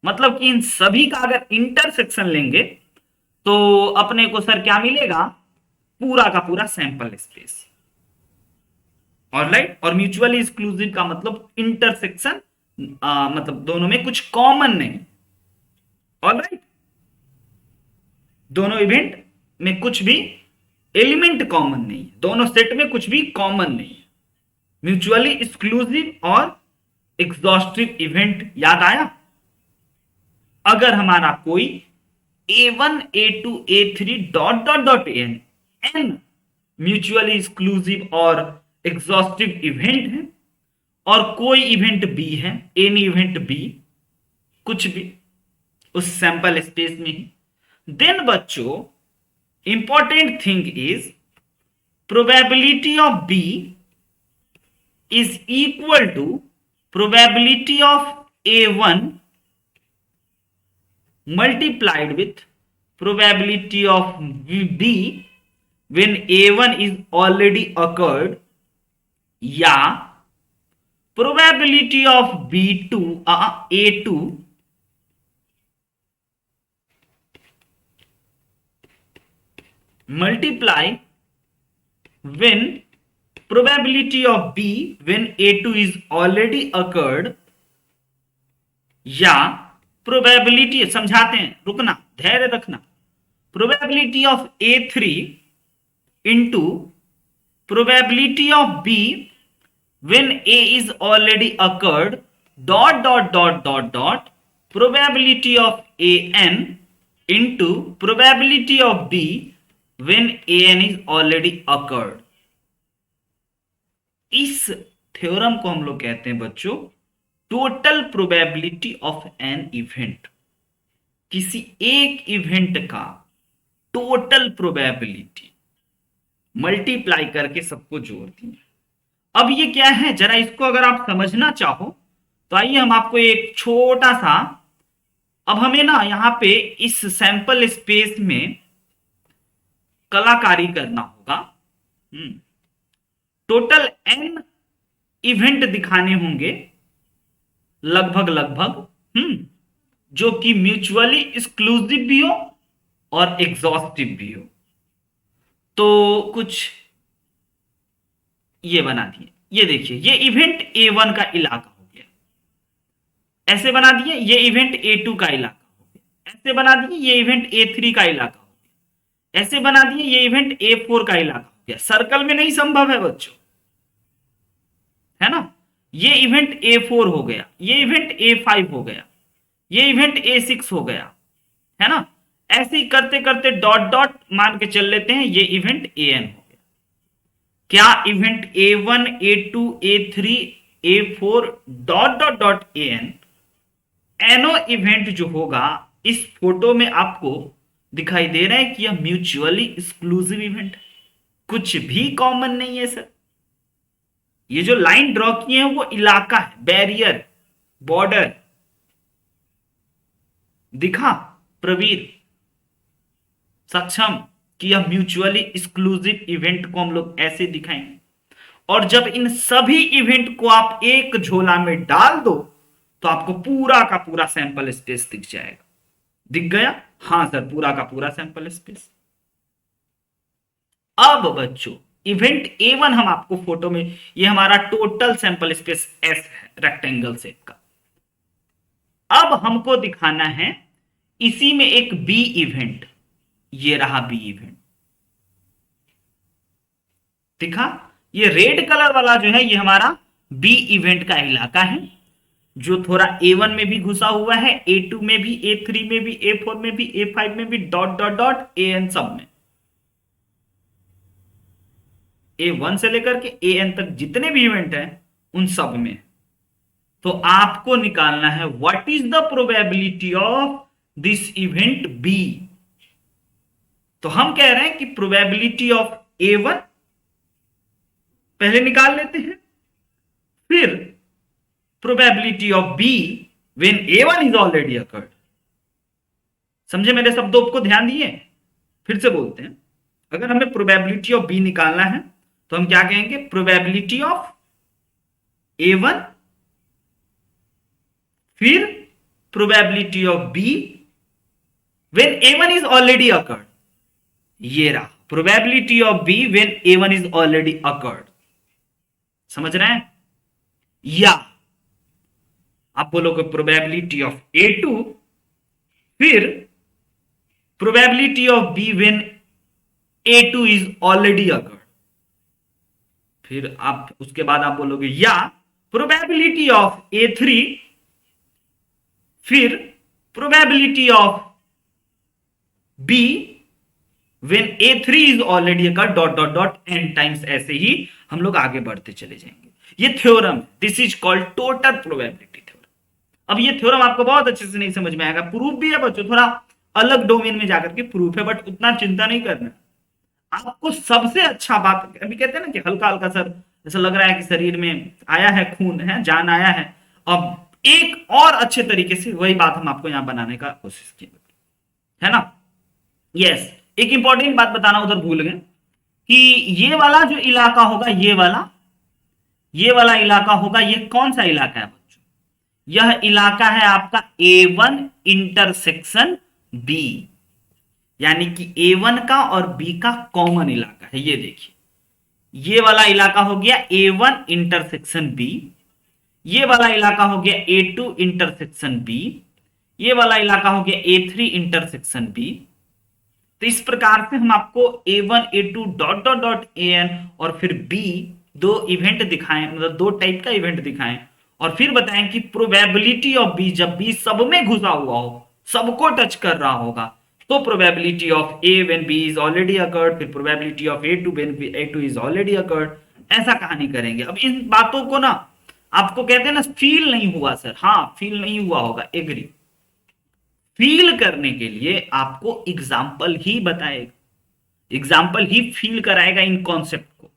मतलब कि इन सभी का अगर इंटरसेक्शन लेंगे तो अपने को सर क्या मिलेगा, पूरा का पूरा सैंपल स्पेस। ऑलराइट, और म्यूचुअली एक्सक्लूसिव का मतलब इंटरसेक्शन, मतलब दोनों में कुछ कॉमन नहीं। ऑलराइट, दोनों इवेंट में कुछ भी एलिमेंट कॉमन नहीं है, दोनों सेट में कुछ भी कॉमन नहीं है। म्यूचुअली एक्सक्लूसिव और एग्जॉस्टिव इवेंट याद आया। अगर हमारा कोई A1 A2 A3 dot dot dot N mutually exclusive और एग्जॉस्टिव इवेंट है और कोई इवेंट बी है, एनी इवेंट बी, कुछ भी उस सैंपल स्पेस में ही, देन बच्चों important thing is probability of B is equal to probability of A1 multiplied with probability of B when A1 is already occurred, या probability of B2 A2 multiply when probability of B when A2 is already occurred, या probability, समझाते हैं, रुकना, धैर्य रखना, probability of A3 into probability of B when A is already occurred dot dot dot dot dot probability of AN into probability of B when AN is already occurred. इस theorem को हम लोग कहते हैं बच्चों total probability of an event. किसी एक event का टोटल प्रोबेबिलिटी मल्टीप्लाई करके सबको जोड़ दिए। अब ये क्या है, जरा इसको अगर आप समझना चाहो तो आइए हम आपको एक छोटा सा, अब हमें ना यहां पे इस सैंपल स्पेस में कलाकारी करना होगा। टोटल एन इवेंट दिखाने होंगे लगभग जो कि म्यूचुअली एक्सक्लूसिव भी हो और एग्जॉस्टिव भी हो। तो कुछ ये बना दिए, ये देखिए, ये इवेंट A1 का इलाका हो गया, ऐसे बना दिए, ये इवेंट A2 का इलाका हो गया, ऐसे बना दिए, ये इवेंट A3 का इलाका हो गया, ऐसे बना दिए, ये इवेंट A4 का इलाका हो गया। सर्कल में नहीं संभव है बच्चों, है ना। ये इवेंट A4 हो गया, ये इवेंट A5 हो गया, ये इवेंट A6 हो गया, है ना। ऐसे ही करते करते डॉट डॉट मान के चल लेते हैं, ये इवेंट AN हो गया। क्या event A1 A2 A3 A4 dot dot dot AN, any event जो होगा इस फोटो में आपको दिखाई दे रहा है कि यह म्यूचुअली एक्सक्लूसिव इवेंट है, कुछ भी कॉमन नहीं है सर। ये जो लाइन ड्रॉ किए हैं वो इलाका है, बैरियर, बॉर्डर। दिखा प्रवीर, सक्षम, कि यह म्यूचुअली एक्सक्लूसिव इवेंट को हम लोग ऐसे दिखाएंगे। और जब इन सभी इवेंट को आप एक झोला में डाल दो तो आपको पूरा का पूरा सैंपल स्पेस दिख जाएगा। दिख गया? हां सर, पूरा का पूरा सैंपल स्पेस। अब बच्चों इवेंट A1 हम आपको फोटो में, ये हमारा टोटल सैंपल स्पेस S है रेक्टेंगल शेप का। अब हमको दिखाना है इसी में एक B इवेंट, ये रहा B इवेंट, दिखा। ये रेड कलर वाला जो है ये हमारा B इवेंट का इलाका है, जो थोड़ा A1 में भी घुसा हुआ है, A2 में भी, A3 में भी, A4 में भी, A5 में भी, डॉट डॉट डॉट AN सब में। A1 से लेकर के AN तक जितने भी इवेंट हैं उन सब में। तो आपको निकालना है what is the probability of this event B। तो हम कह रहे हैं कि प्रोबेबिलिटी ऑफ A1 पहले निकाल लेते हैं, फिर probability of B when A1 is already occurred. समझे मेरे शब्दों को ध्यान दिए? फिर से बोलते हैं, अगर हमें प्रोबेबिलिटी ऑफ B निकालना है तो हम क्या कहेंगे, प्रोबेबिलिटी ऑफ A1 फिर probability of B when A1 is already occurred. ये रहा probability of B when A1 is already occurred. समझ रहे हैं? या आप बोलोगे प्रोबेबिलिटी ऑफ A2 फिर probability of B when A2 is already occurred. फिर आप उसके बाद आप बोलोगे या प्रोबेबिलिटी ऑफ A3 फिर probability of B when A3 is already occurred dot dot dot n times. ऐसे ही हम लोग आगे बढ़ते चले जाएंगे। ये theorem, this is called total probability theorem. अब ये थ्योरम आपको बहुत अच्छे से नहीं समझ में आएगा, प्रूफ भी है बच्चों, थोड़ा अलग डोमेन में जाकर के प्रूफ है, बट उतना चिंता नहीं करना। आपको सबसे अच्छा बात, अभी कहते हैं ना कि हल्का हल्का सर ऐसा लग रहा है कि शरीर में आया है खून, है जान आया है। अब एक और अच्छे तरीके से वही बात हम आपको यहां बनाने का कोशिश की है ना। यस, एक इंपॉर्टेंट बात बताना उधर भूल गए कि ये वाला जो इलाका होगा, ये वाला इलाका होगा, ये कौन सा इलाका है बच्चों? यह इलाका है आपका A1 इंटरसेक्शन B। यानी कि A1 का और B का कॉमन इलाका है। ये देखिए, ये वाला इलाका हो गया A1 इंटरसेक्शन B, ये वाला इलाका हो गया A2 इंटरसेक्शन B, ये वाला इलाका हो गया A3 इंटरसेक्शन B। तो इस प्रकार से हम आपको A1 A2 dot dot dot AN और फिर B दो इवेंट दिखाएं, मतलब दो टाइप का इवेंट दिखाएं, और फिर बताएं कि प्रोबेबिलिटी ऑफ B, जब B सब में घुसा हुआ हो, सबको टच कर रहा होगा, तो probability of A when B is already occurred, फिर probability of A2 when A2 is already occurred. ऐसा कहानी करेंगे। अब इन बातों को ना आपको कहते हैं ना फील नहीं हुआ सर, हाँ फील नहीं हुआ होगा, एग्री। फील करने के लिए आपको एग्जाम्पल ही बताएगा, एग्जाम्पल ही फील कराएगा इन कॉन्सेप्ट को।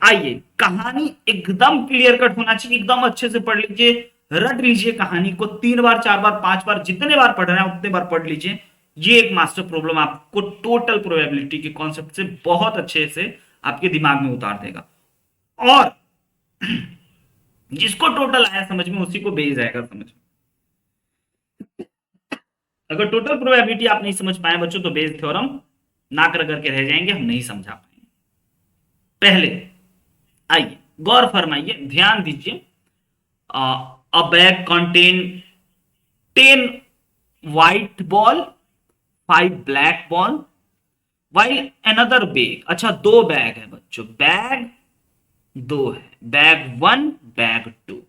आइए, कहानी एकदम क्लियर कट होना चाहिए, एकदम अच्छे से पढ़ लीजिए, रट लीजिए कहानी को, 3 बार 4 बार 5 बार जितने बार पढ़ रहे हैं उतने बार पढ़ लीजिए। ये एक मास्टर प्रॉब्लम आपको टोटल प्रोबेबिलिटी के कॉन्सेप्ट से बहुत अच्छे से आपके दिमाग में उतार देगा, और जिसको टोटल आया समझ में उसी को बेस आएगा समझ में। अगर टोटल प्रोबेबिलिटी आप नहीं समझ पाए बच्चों तो बेस थ्योरम नाक रगड़ के रह जाएंगे, हम नहीं समझा पाएंगे। पहले आइए गौर फरमाइए, ध्यान दीजिए। अ bag contain 10 white ball, 5 black ball, while another bag, अच्छा 2 बैग है बच्चों, बैग 2 है, बैग 1 बैग 2,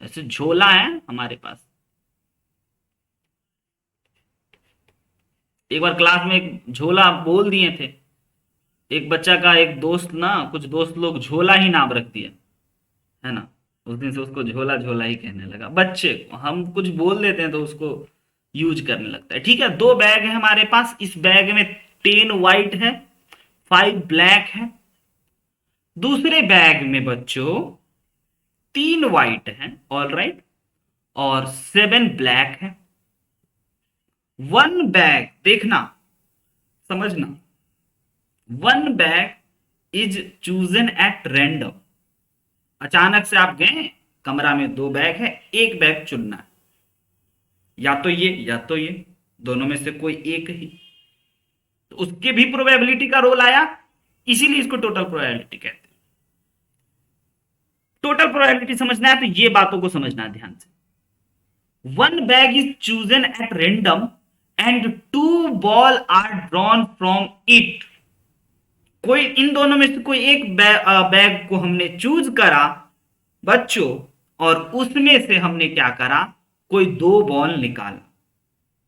ऐसे झोला है हमारे पास। एक बार क्लास में एक झोला बोल दिए थे, एक बच्चा का एक दोस्त ना, कुछ दोस्त लोग झोला ही नाम रख दिया है ना, उस दिन से उसको झोला झोला ही कहने लगा। बच्चे को हम कुछ बोल देते हैं तो उसको यूज करने लगता है। ठीक है, 2 बैग है हमारे पास, इस बैग में 10 व्हाइट है, 5 ब्लैक है। दूसरे बैग में बच्चों 3 व्हाइट है, ऑल राइट, और 7 ब्लैक है। 1 बैग, देखना समझना, 1 bag is chosen at random. अचानक से आप गए, कमरा में 2 बैग है, एक बैग चुनना है, या तो ये या तो ये, दोनों में से कोई एक ही, तो उसके भी प्रोबेबिलिटी का रोल आया, इसीलिए इसको टोटल प्रोबेबिलिटी कहते हैं। टोटल प्रोबेबिलिटी समझना है तो ये बातों को समझना है ध्यान से। 1 bag is chosen at random and 2 ball are drawn from it. कोई इन दोनों में से कोई एक बैग को हमने चूज करा बच्चों, और उसमें से हमने क्या करा, कोई 2 बॉल निकाला।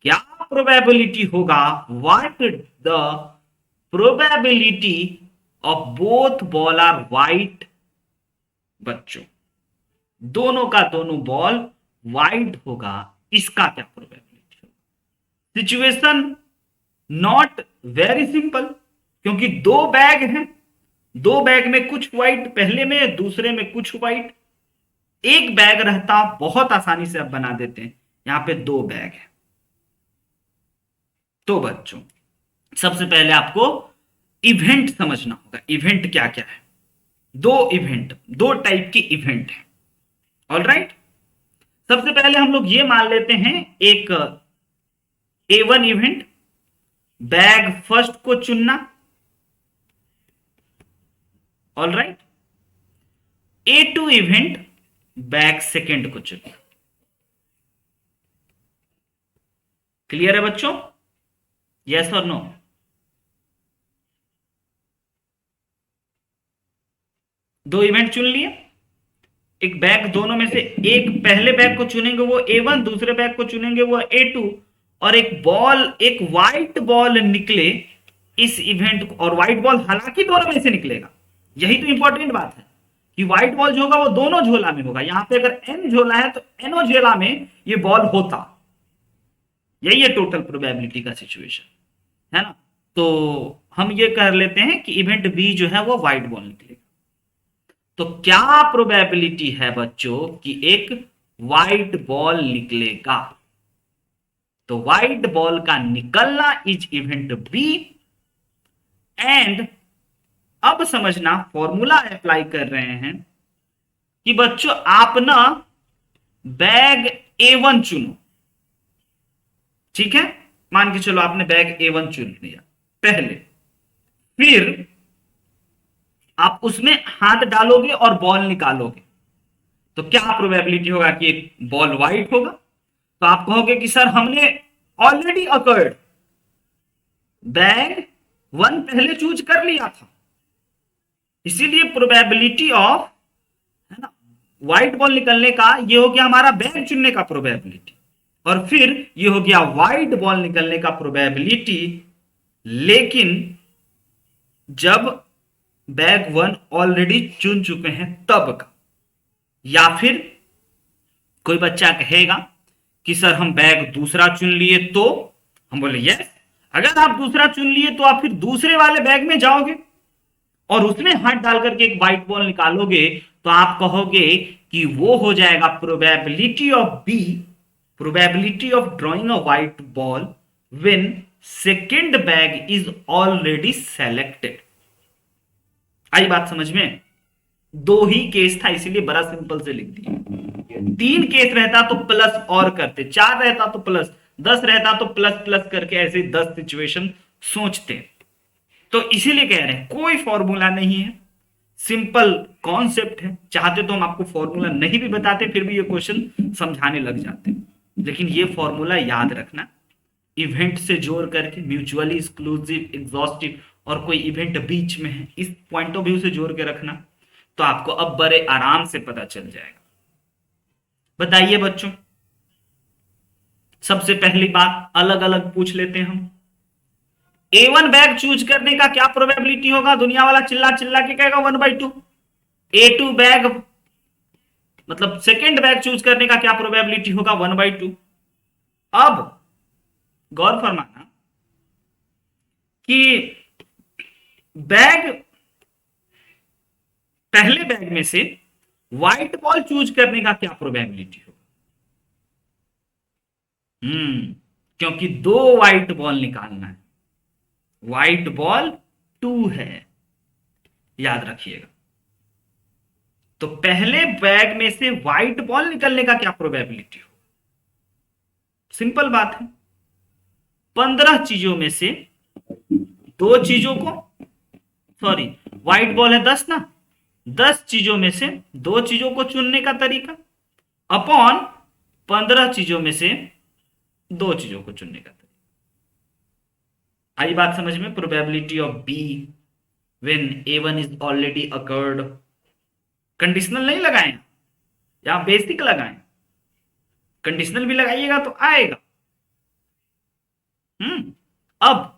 क्या प्रोबेबिलिटी होगा, what the probability of both ball are white. बच्चों दोनों का दोनों बॉल व्हाइट होगा, इसका क्या प्रोबेबिलिटी होगा। सिचुएशन नॉट वेरी सिंपल, क्योंकि 2 बैग हैं, 2 बैग में कुछ व्हाइट पहले में, दूसरे में कुछ व्हाइट, एक बैग रहता बहुत आसानी से अब बना देते हैं, यहां पे 2 बैग है। तो बच्चों सबसे पहले आपको इवेंट समझना होगा, इवेंट क्या क्या है। 2 इवेंट, 2 टाइप के इवेंट है, ऑल राइट। सबसे पहले हम लोग ये मान लेते हैं एक A1 इवेंट, बैग फर्स्ट को चुनना, all right. A2 event, bag second को चुनना। क्लियर है बच्चों, यस और नो। दो इवेंट चुन लिए, एक बैग, दोनों में से एक पहले बैग को चुनेंगे वो A1, दूसरे बैग को चुनेंगे वो A2, और एक बॉल, एक व्हाइट बॉल निकले इस इवेंट को, और व्हाइट बॉल हालांकि दोनों में से निकलेगा, यही तो इंपॉर्टेंट बात है कि व्हाइट बॉल जो होगा वो दोनों झोला में होगा। यहां पे अगर n झोला है तो nों झोला में ये बॉल होता, यही है टोटल प्रोबेबिलिटी का सिचुएशन, है ना। तो हम ये कर लेते हैं कि इवेंट बी जो है वो व्हाइट बॉल निकलेगा। तो क्या प्रोबेबिलिटी है बच्चों कि एक व्हाइट बॉल निकलेगा, तो व्हाइट बॉल का निकलना इज इवेंट बी। एंड अब समझना, फॉर्मूला अप्लाई कर रहे हैं कि बच्चों आप ना बैग A1 चुनो, ठीक है, मान के चलो आपने बैग A1 चुन लिया पहले, फिर आप उसमें हाथ डालोगे और बॉल निकालोगे, तो क्या प्रोबेबिलिटी होगा कि बॉल वाइट होगा? तो आप कहोगे कि सर हमने ऑलरेडी अकर्ड, बैग 1 पहले चूज कर लिया था, इसीलिए प्रोबेबिलिटी ऑफ, है ना, व्हाइट बॉल निकलने का ये हो गया हमारा बैग चुनने का प्रोबेबिलिटी, और फिर ये हो गया व्हाइट बॉल निकलने का प्रोबेबिलिटी, लेकिन जब बैग 1 ऑलरेडी चुन चुके हैं तब का। या फिर कोई बच्चा कहेगा कि सर हम बैग दूसरा चुन लिए, तो हम बोले यस, अगर आप दूसरा चुन लिए तो आप फिर दूसरे वाले बैग में जाओगे और उसमें हाथ डाल करके एक व्हाइट बॉल निकालोगे, तो आप कहोगे कि वो हो जाएगा probability of B, probability of drawing a white ball when second bag is already selected. आई बात समझ में? 2 ही केस था, इसीलिए बड़ा सिंपल से लिख दिया। 3 केस रहता तो प्लस और करते, 4 रहता तो प्लस, 10 रहता तो प्लस प्लस करके ऐसे 10 सिचुएशन सोचते। तो इसीलिए कह रहे हैं कोई फॉर्मूला नहीं है, सिंपल कॉन्सेप्ट है। चाहते तो हम आपको फॉर्मूला नहीं भी बताते, फिर भी ये क्वेश्चन समझाने लग जाते, लेकिन ये फॉर्मूला याद रखना, इवेंट से जोड़ करके, म्यूचुअली एक्सक्लूसिव, एग्जॉस्टिव, और कोई इवेंट बीच में है, इस पॉइंट ऑफ व्यू से जोड़ के रखना, तो आपको अब बड़े आराम से पता चल जाएगा। बताइए बच्चों, सबसे पहली बात अलग अलग पूछ लेते हैं हम। A1 बैग चूज करने का क्या प्रोबेबिलिटी होगा? दुनिया वाला चिल्ला चिल्ला के कहेगा 1/2। A2 बैग मतलब सेकेंड बैग चूज करने का क्या प्रोबेबिलिटी होगा? 1/2। अब गौर फरमाना कि बैग, पहले बैग में से व्हाइट बॉल चूज करने का क्या प्रोबेबिलिटी होगा? क्योंकि 2 व्हाइट बॉल निकालना है, व्हाइट बॉल 2 है, याद रखिएगा। तो पहले बैग में से व्हाइट बॉल निकलने का क्या प्रोबेबिलिटी होगा? सिंपल बात है, 15 चीजों में से 2 चीजों को, सॉरी व्हाइट बॉल है 10 ना, 10 चीजों में से 2 चीजों को चुनने का तरीका अपॉन 15 चीजों में से 2 चीजों को चुनने का तरीका। आई बात समझ में? Probability of B when A1 is already occurred. Conditional नहीं लगाए या बेसिक लगाए, कंडीशनल भी लगाइएगा तो आएगा। अब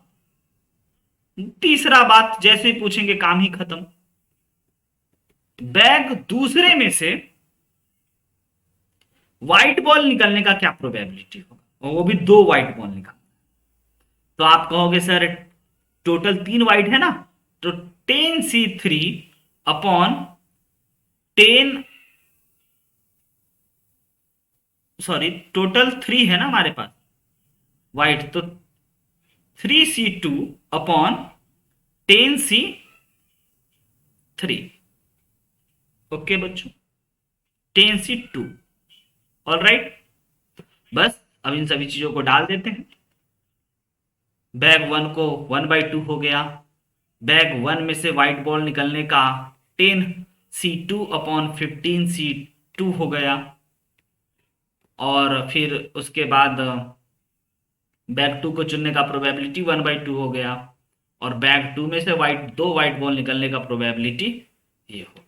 तीसरा बात, जैसे ही पूछेंगे काम ही खत्म। बैग दूसरे में से व्हाइट बॉल निकलने का क्या प्रोबेबिलिटी होगा? और वो भी 2 व्हाइट बॉल निकाल, तो आप कहोगे सर टोटल 3 व्हाइट है ना, तो 10C3 अपॉन 10, सॉरी टोटल 3 है ना हमारे पास व्हाइट, तो 3C2 अपॉन 10C3। ओके बच्चों, 10C2। ऑलराइट, बस अब इन सभी चीजों को डाल देते हैं। बैग 1 को 1/2 हो गया, बैग 1 में से व्हाइट बॉल निकलने का 10C2 अपॉन 15C2 हो गया, और फिर उसके बाद बैग 2 को चुनने का प्रोबेबिलिटी 1/2 हो गया, और बैग 2 में से 2 व्हाइट बॉल निकलने का प्रोबेबिलिटी ये हो गया।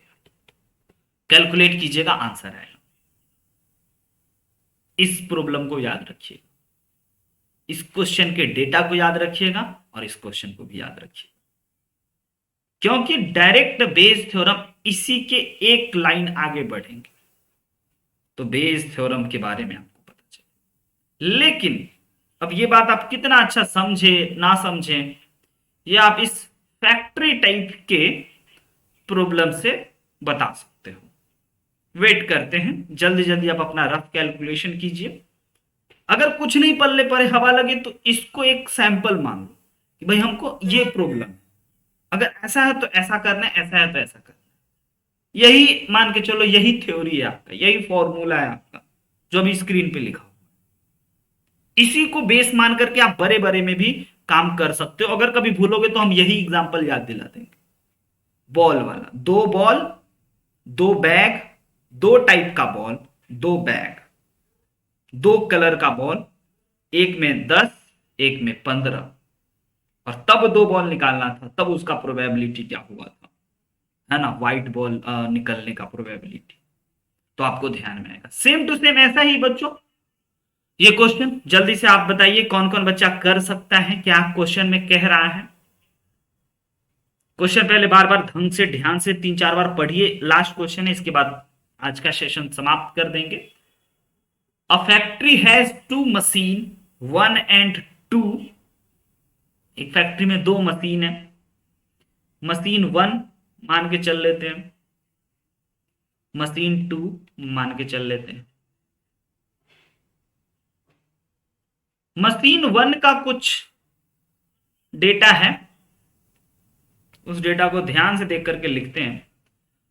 कैलकुलेट कीजिएगा, आंसर आएगा। इस प्रॉब्लम को याद रखिए, इस क्वेश्चन के डेटा को याद रखिएगा, और इस क्वेश्चन को भी याद रखिए, क्योंकि डायरेक्ट बेस थ्योरम इसी के एक लाइन आगे बढ़ेंगे तो बेस थ्योरम के बारे में आपको पता चले। लेकिन अब ये बात आप कितना अच्छा समझे ना समझे, ये आप इस फैक्ट्री टाइप के प्रॉब्लम से बता सकते हो। वेट करते हैं, जल्दी जल्दी आप अपना रफ कैलकुलेशन कीजिए। अगर कुछ नहीं पल्ले पड़े, हवा लगे, तो इसको एक सैंपल मान लो कि भाई हमको ये प्रॉब्लम है, अगर ऐसा है तो ऐसा करना है, ऐसा है तो ऐसा करना है। यही मान के चलो, यही थ्योरी है आपका, यही फॉर्मूला है आपका जो अभी स्क्रीन पे लिखा हुआ। इसी को बेस मान करके आप बड़े बड़े में भी काम कर सकते हो। अगर कभी भूलोगे तो हम यही एग्जांपल याद दिला देंगे। बॉल वाला, दो बॉल, दो बैग, दो टाइप का बॉल, दो बैग, दो कलर का बॉल, एक में 10, एक में 15, और तब दो बॉल निकालना था, तब उसका प्रोबेबिलिटी क्या हुआ था, है ना, व्हाइट बॉल निकलने का प्रोबेबिलिटी। तो आपको ध्यान में आएगा। सेम टू सेम ऐसा ही बच्चों ये क्वेश्चन जल्दी से आप बताइए कौन कौन बच्चा कर सकता है, क्या क्वेश्चन में कह रहा है। क्वेश्चन पहले बार बार ढंग से ध्यान से 3-4 बार पढ़िए। लास्ट क्वेश्चन है, इसके बाद आज का सेशन समाप्त कर देंगे। A factory has two machine 1 and 2। एक फैक्ट्री में दो मशीन है। मशीन 1 मान के चल लेते हैं, मशीन 2 मान के चल लेते हैं। मशीन 1 का कुछ डेटा है, उस डेटा को ध्यान से देख करके लिखते हैं।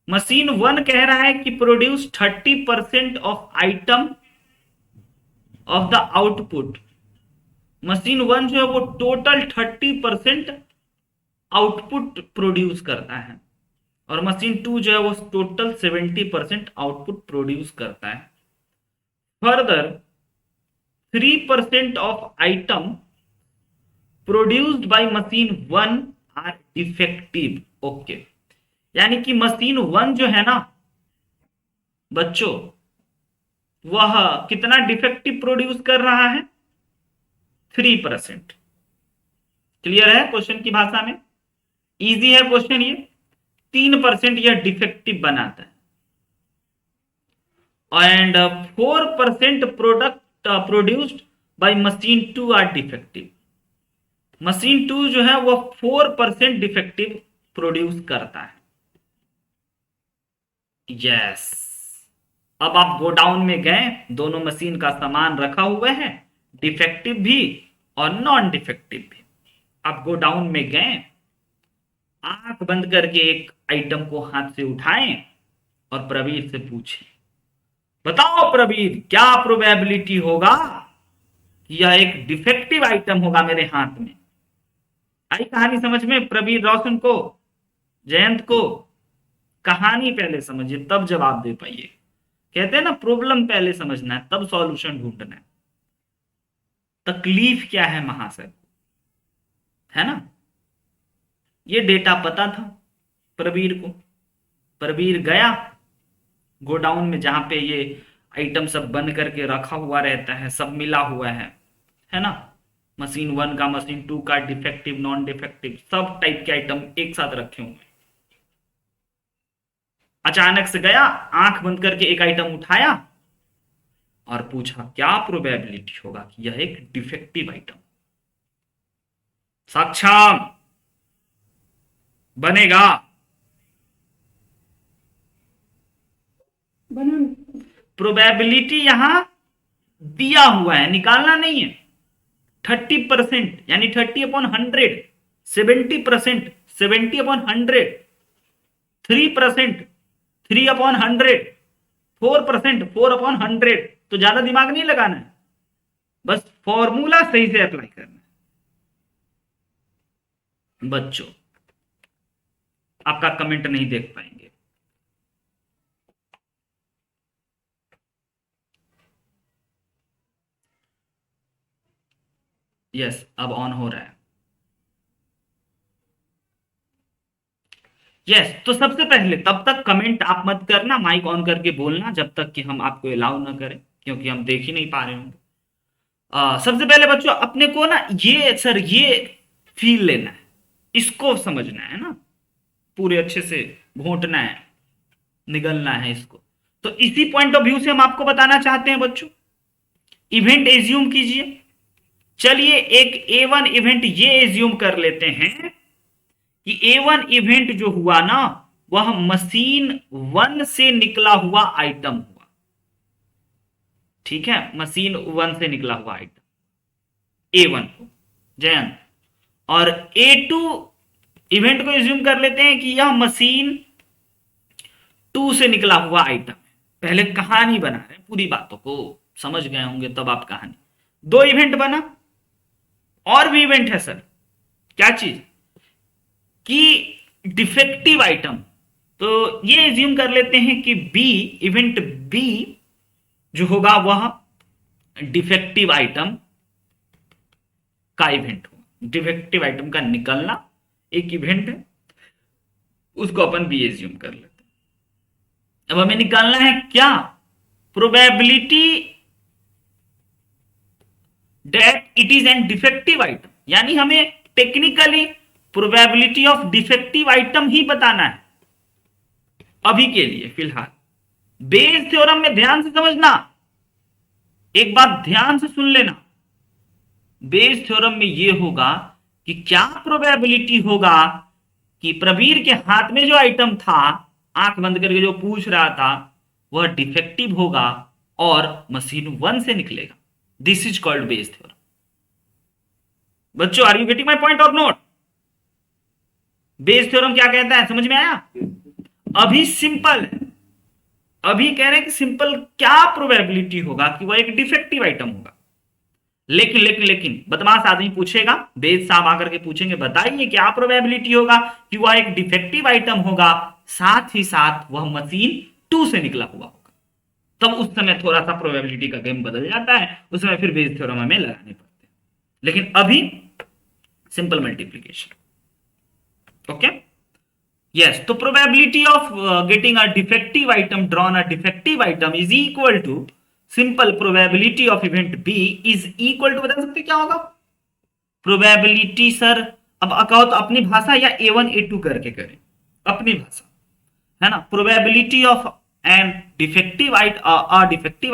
मशीन 1 कह रहा है कि produce 30% of item of the output. Machine 1 जो है वो टोटल 30% आउटपुट प्रोड्यूस करता है, और मशीन 2 जो है वो टोटल 70% आउटपुट प्रोड्यूस करता है। Further 3% of item produced by machine 1 are defective. Okay, यानी कि मशीन 1 जो है ना बच्चों, वह कितना डिफेक्टिव प्रोड्यूस कर रहा है, 3%। क्लियर है क्वेश्चन की भाषा में? इजी है क्वेश्चन ये। 3% यह डिफेक्टिव बनाता है, and 4% product produced by machine 2 are defective. Machine 2 जो है वो 4% डिफेक्टिव प्रोड्यूस करता है। यस, अब आप गोडाउन में गए, दोनों मशीन का सामान रखा हुआ है, डिफेक्टिव भी और नॉन डिफेक्टिव भी। आप गोडाउन में गए, आंख बंद करके एक आइटम को हाथ से उठाएं और प्रवीर से पूछें, बताओ प्रवीर क्या प्रोबेबिलिटी होगा कि यह एक डिफेक्टिव आइटम होगा मेरे हाथ में। आई कहानी समझ में? प्रवीर रोशन को, जयंत को कहानी पहले समझिए तब जवाब दे पाइए। कहते हैं ना, प्रॉब्लम पहले समझना है तब सॉल्यूशन ढूंढना है। तकलीफ क्या है महाशय, है ना? ये डेटा पता था प्रवीर को। प्रवीर गया गोडाउन में जहां पे ये आइटम सब बंद करके रखा हुआ रहता है, सब मिला हुआ है ना? मशीन 1 का, मशीन 2 का, डिफेक्टिव, नॉन डिफेक्टिव, सब टाइप के आइटम एक साथ रखे हुए। अचानक से गया, आंख बंद करके एक आइटम उठाया और पूछा क्या प्रोबेबिलिटी होगा कि यह एक डिफेक्टिव आइटम। सक्षम बनेगा? प्रोबेबिलिटी यहां दिया हुआ है, निकालना नहीं है। 30% यानी 30/100, 70%, 70/100, 3%, 3/100, 4%, 4/100। तो ज्यादा दिमाग नहीं लगाना है, बस फॉर्मूला सही से अप्लाई करना है। बच्चों आपका कमेंट नहीं देख पाएंगे। यस, अब ऑन हो रहा है। यस, तो सबसे पहले तब तक कमेंट आप मत करना, माइक ऑन करके बोलना जब तक कि हम आपको अलाउ ना करें, क्योंकि हम देख ही नहीं पा रहे होंगे। सबसे पहले बच्चों अपने को ना ये सर ये फील लेना है, इसको समझना है ना, पूरे अच्छे से घोंटना है, निगलना है इसको। तो इसी पॉइंट ऑफ व्यू से हम आपको बताना चाहते हैं बच्चों। इवेंट एज्यूम कीजिए। चलिए एक A1 इवेंट ये एज्यूम कर लेते हैं कि A1 इवेंट जो हुआ ना वह मशीन 1 से निकला हुआ आइटम हुआ। ठीक है, मशीन 1 से निकला हुआ आइटम A1 को, जयंत। और A2 इवेंट को एज्यूम कर लेते हैं कि यह मशीन 2 से निकला हुआ आइटम है। पहले कहानी बना रहे हैं, पूरी बातों को समझ गए होंगे तब आप कहानी। दो इवेंट बना, और भी इवेंट है सर। क्या चीज? कि डिफेक्टिव आइटम। तो ये एज्यूम कर लेते हैं कि बी, इवेंट बी जो होगा वह डिफेक्टिव आइटम का इवेंट होगा। डिफेक्टिव आइटम का निकलना एक इवेंट है, उसको अपन बी एज्यूम कर लेते हैं। अब हमें निकालना है क्या? Probability that it is an defective item, यानी हमें technically probability of defective item ही बताना है अभी के लिए फिलहाल। बेस थ्योरम में ध्यान से समझना, एक बात ध्यान से सुन लेना। बेस थ्योरम में यह होगा कि क्या प्रोबेबिलिटी होगा कि प्रवीर के हाथ में जो आइटम था, आंख बंद करके जो पूछ रहा था, वह डिफेक्टिव होगा और मशीन 1 से निकलेगा। This is called Bayes theorem. बच्चों, are you getting my point और नोट? बेस थ्योरम क्या कहता है, समझ में आया? अभी सिंपल है, अभी कह रहे हैं कि सिंपल क्या प्रोबेबिलिटी होगा कि वह एक डिफेक्टिव आइटम होगा। लेकिन लेकिन लेकिन बदमाश आदमी पूछेगा, बेस साहब आकर के पूछेंगे बताइए क्या प्रोबेबिलिटी होगा कि वह एक डिफेक्टिव आइटम होगा, साथ ही साथ वह मशीन 2 से निकला हुआ होगा। तब उस समय थोड़ा सा प्रोबेबिलिटी का गेम बदल जाता है, उस समय फिर बेस थ्योरम हमें लगाने पड़ते हैं। लेकिन अभी सिंपल मल्टीप्लीकेशन। Okay, yes. तो probability of getting a defective item, drawn a defective item is equal to simple probability of event B is equal to, बता सकते क्या होगा? प्रोबेबिलिटी सर, अब कहो तो अपनी भाषा या A1 A2 करके करें, अपनी भाषा है ना। Probability of an defective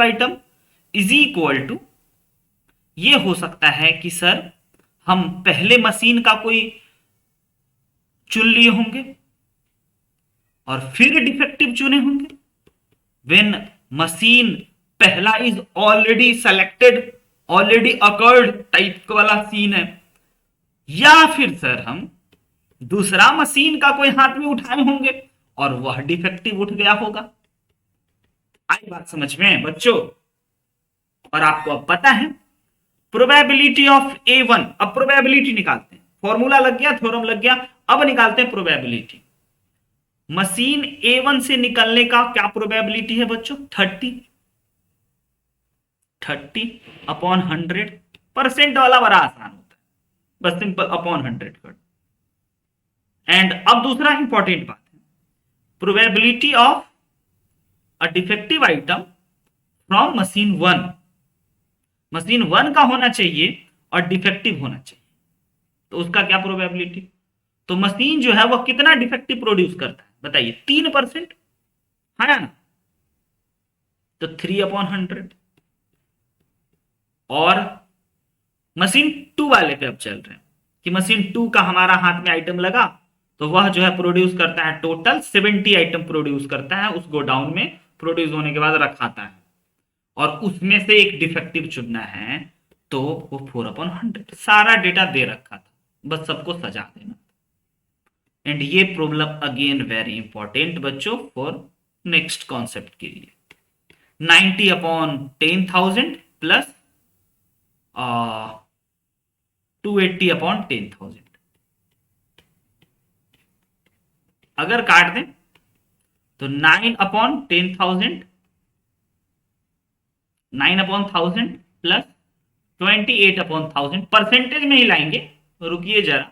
item is equal to, ये हो सकता है कि सर हम पहले मशीन का कोई चुन लिए होंगे और फिर डिफेक्टिव चुने होंगे। व्हेन मशीन पहला is already selected, already occurred type वाला सीन है, या फिर सर हम दूसरा मशीन का कोई हाथ में उठाए होंगे और वह डिफेक्टिव उठ गया होगा। आई बात समझ में बच्चों? और आपको अब पता है प्रोबेबिलिटी ऑफ A1। अब प्रोबेबिलिटी निकालते हैं, फॉर्मूला लग गया, थ्योरम लग गया, अब निकालते हैं प्रोबेबिलिटी। मशीन A1 से निकलने का क्या प्रोबेबिलिटी है बच्चों? 30/100%। वाला बड़ा आसान होता है, बस सिंपल अपॉन 100 कर। एंड अब दूसरा इंपॉर्टेंट बात है, probability of a defective item from machine 1। Machine 1 का होना चाहिए और डिफेक्टिव होना चाहिए, तो उसका क्या प्रोबेबिलिटी? तो मशीन जो है वह कितना डिफेक्टिव प्रोड्यूस करता है बताइए? 3%, है ना? तो 3/100। और मशीन 2 वाले पे अब चल रहे हैं कि मशीन 2 का हमारा हाथ में आइटम लगा, तो वह जो है प्रोड्यूस करता है टोटल 70 आइटम प्रोड्यूस करता है, उस गोडाउन में प्रोड्यूस होने के बाद रखाता है, और उसमें से एक डिफेक्टिव चुनना है, तो वो 4/100। सारा डेटा दे रखा था, बस सबको सजा देना। एंड ये प्रॉब्लम अगेन वेरी इंपॉर्टेंट बच्चों फॉर नेक्स्ट कॉन्सेप्ट के लिए। 90/10,000 प्लस 280/10,000। अगर काट दें तो 9/10,000 प्लस 28/1000 परसेंटेज में ही लाएंगे। रुकिए जरा,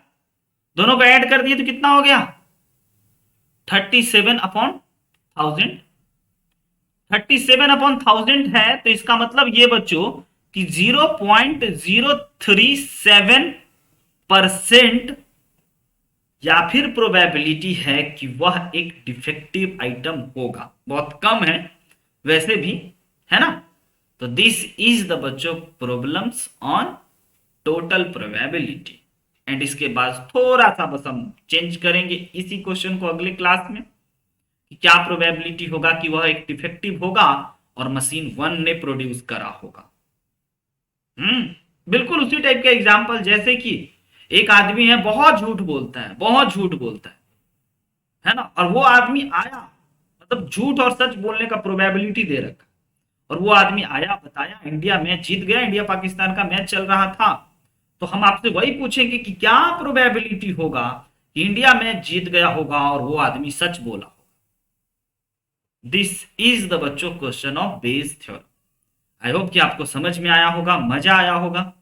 दोनों को ऐड कर दिए तो कितना हो गया? 37/1000। 37/1000 है, तो इसका मतलब ये बच्चों कि 0.037% या फिर प्रोबेबिलिटी है कि वह एक डिफेक्टिव आइटम होगा। बहुत कम है वैसे भी, है ना। तो दिस इज द बच्चों problems on total probability. And इसके बाद थोड़ा सा बस हम चेंज करेंगे इसी क्वेश्चन को अगले क्लास में कि क्या प्रोबेबिलिटी होगा कि वह एक डिफेक्टिव होगा और मशीन 1 ने प्रोड्यूस करा होगा। बिल्कुल उसी टाइप का एग्जांपल, जैसे कि एक आदमी है, बहुत झूठ बोलता है, बहुत झूठ बोलता है ना, और वो आदमी आया, मतलब झूठ और सच बोलने का प्रोबेबिलिटी दे रखा, और वो आदमी आया, बताया इंडिया मैच जीत गया, इंडिया पाकिस्तान का मैच चल रहा था, तो हम आपसे वही पूछेंगे कि क्या प्रोबेबिलिटी होगा कि इंडिया मैच जीत गया होगा और वो आदमी सच बोला होगा। दिस इज द बच्चों question of Bayes theorem. I hope कि आपको समझ में आया होगा, मजा आया होगा।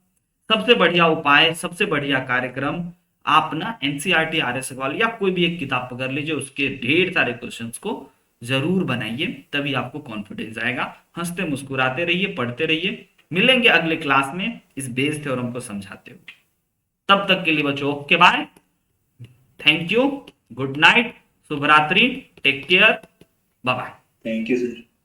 सबसे बढ़िया उपाय, सबसे बढ़िया कार्यक्रम, आप ना एनसीईआरटी आरएस अग्रवाल या कोई भी एक किताब पकड़ लीजिए, उसके ढेर सारे क्वेश्चंस को जरूर बनाइए, तभी आपको कॉन्फिडेंस आएगा। हंसते मुस्कुराते रहिए, पढ़ते रहिए। मिलेंगे अगले क्लास में इस बेस थ्योरम को समझाते हुए। तब तक के लिए बच्चों okay bye, thank you, good night, शुभ रात्रि, take care, bye bye. Thank you sir.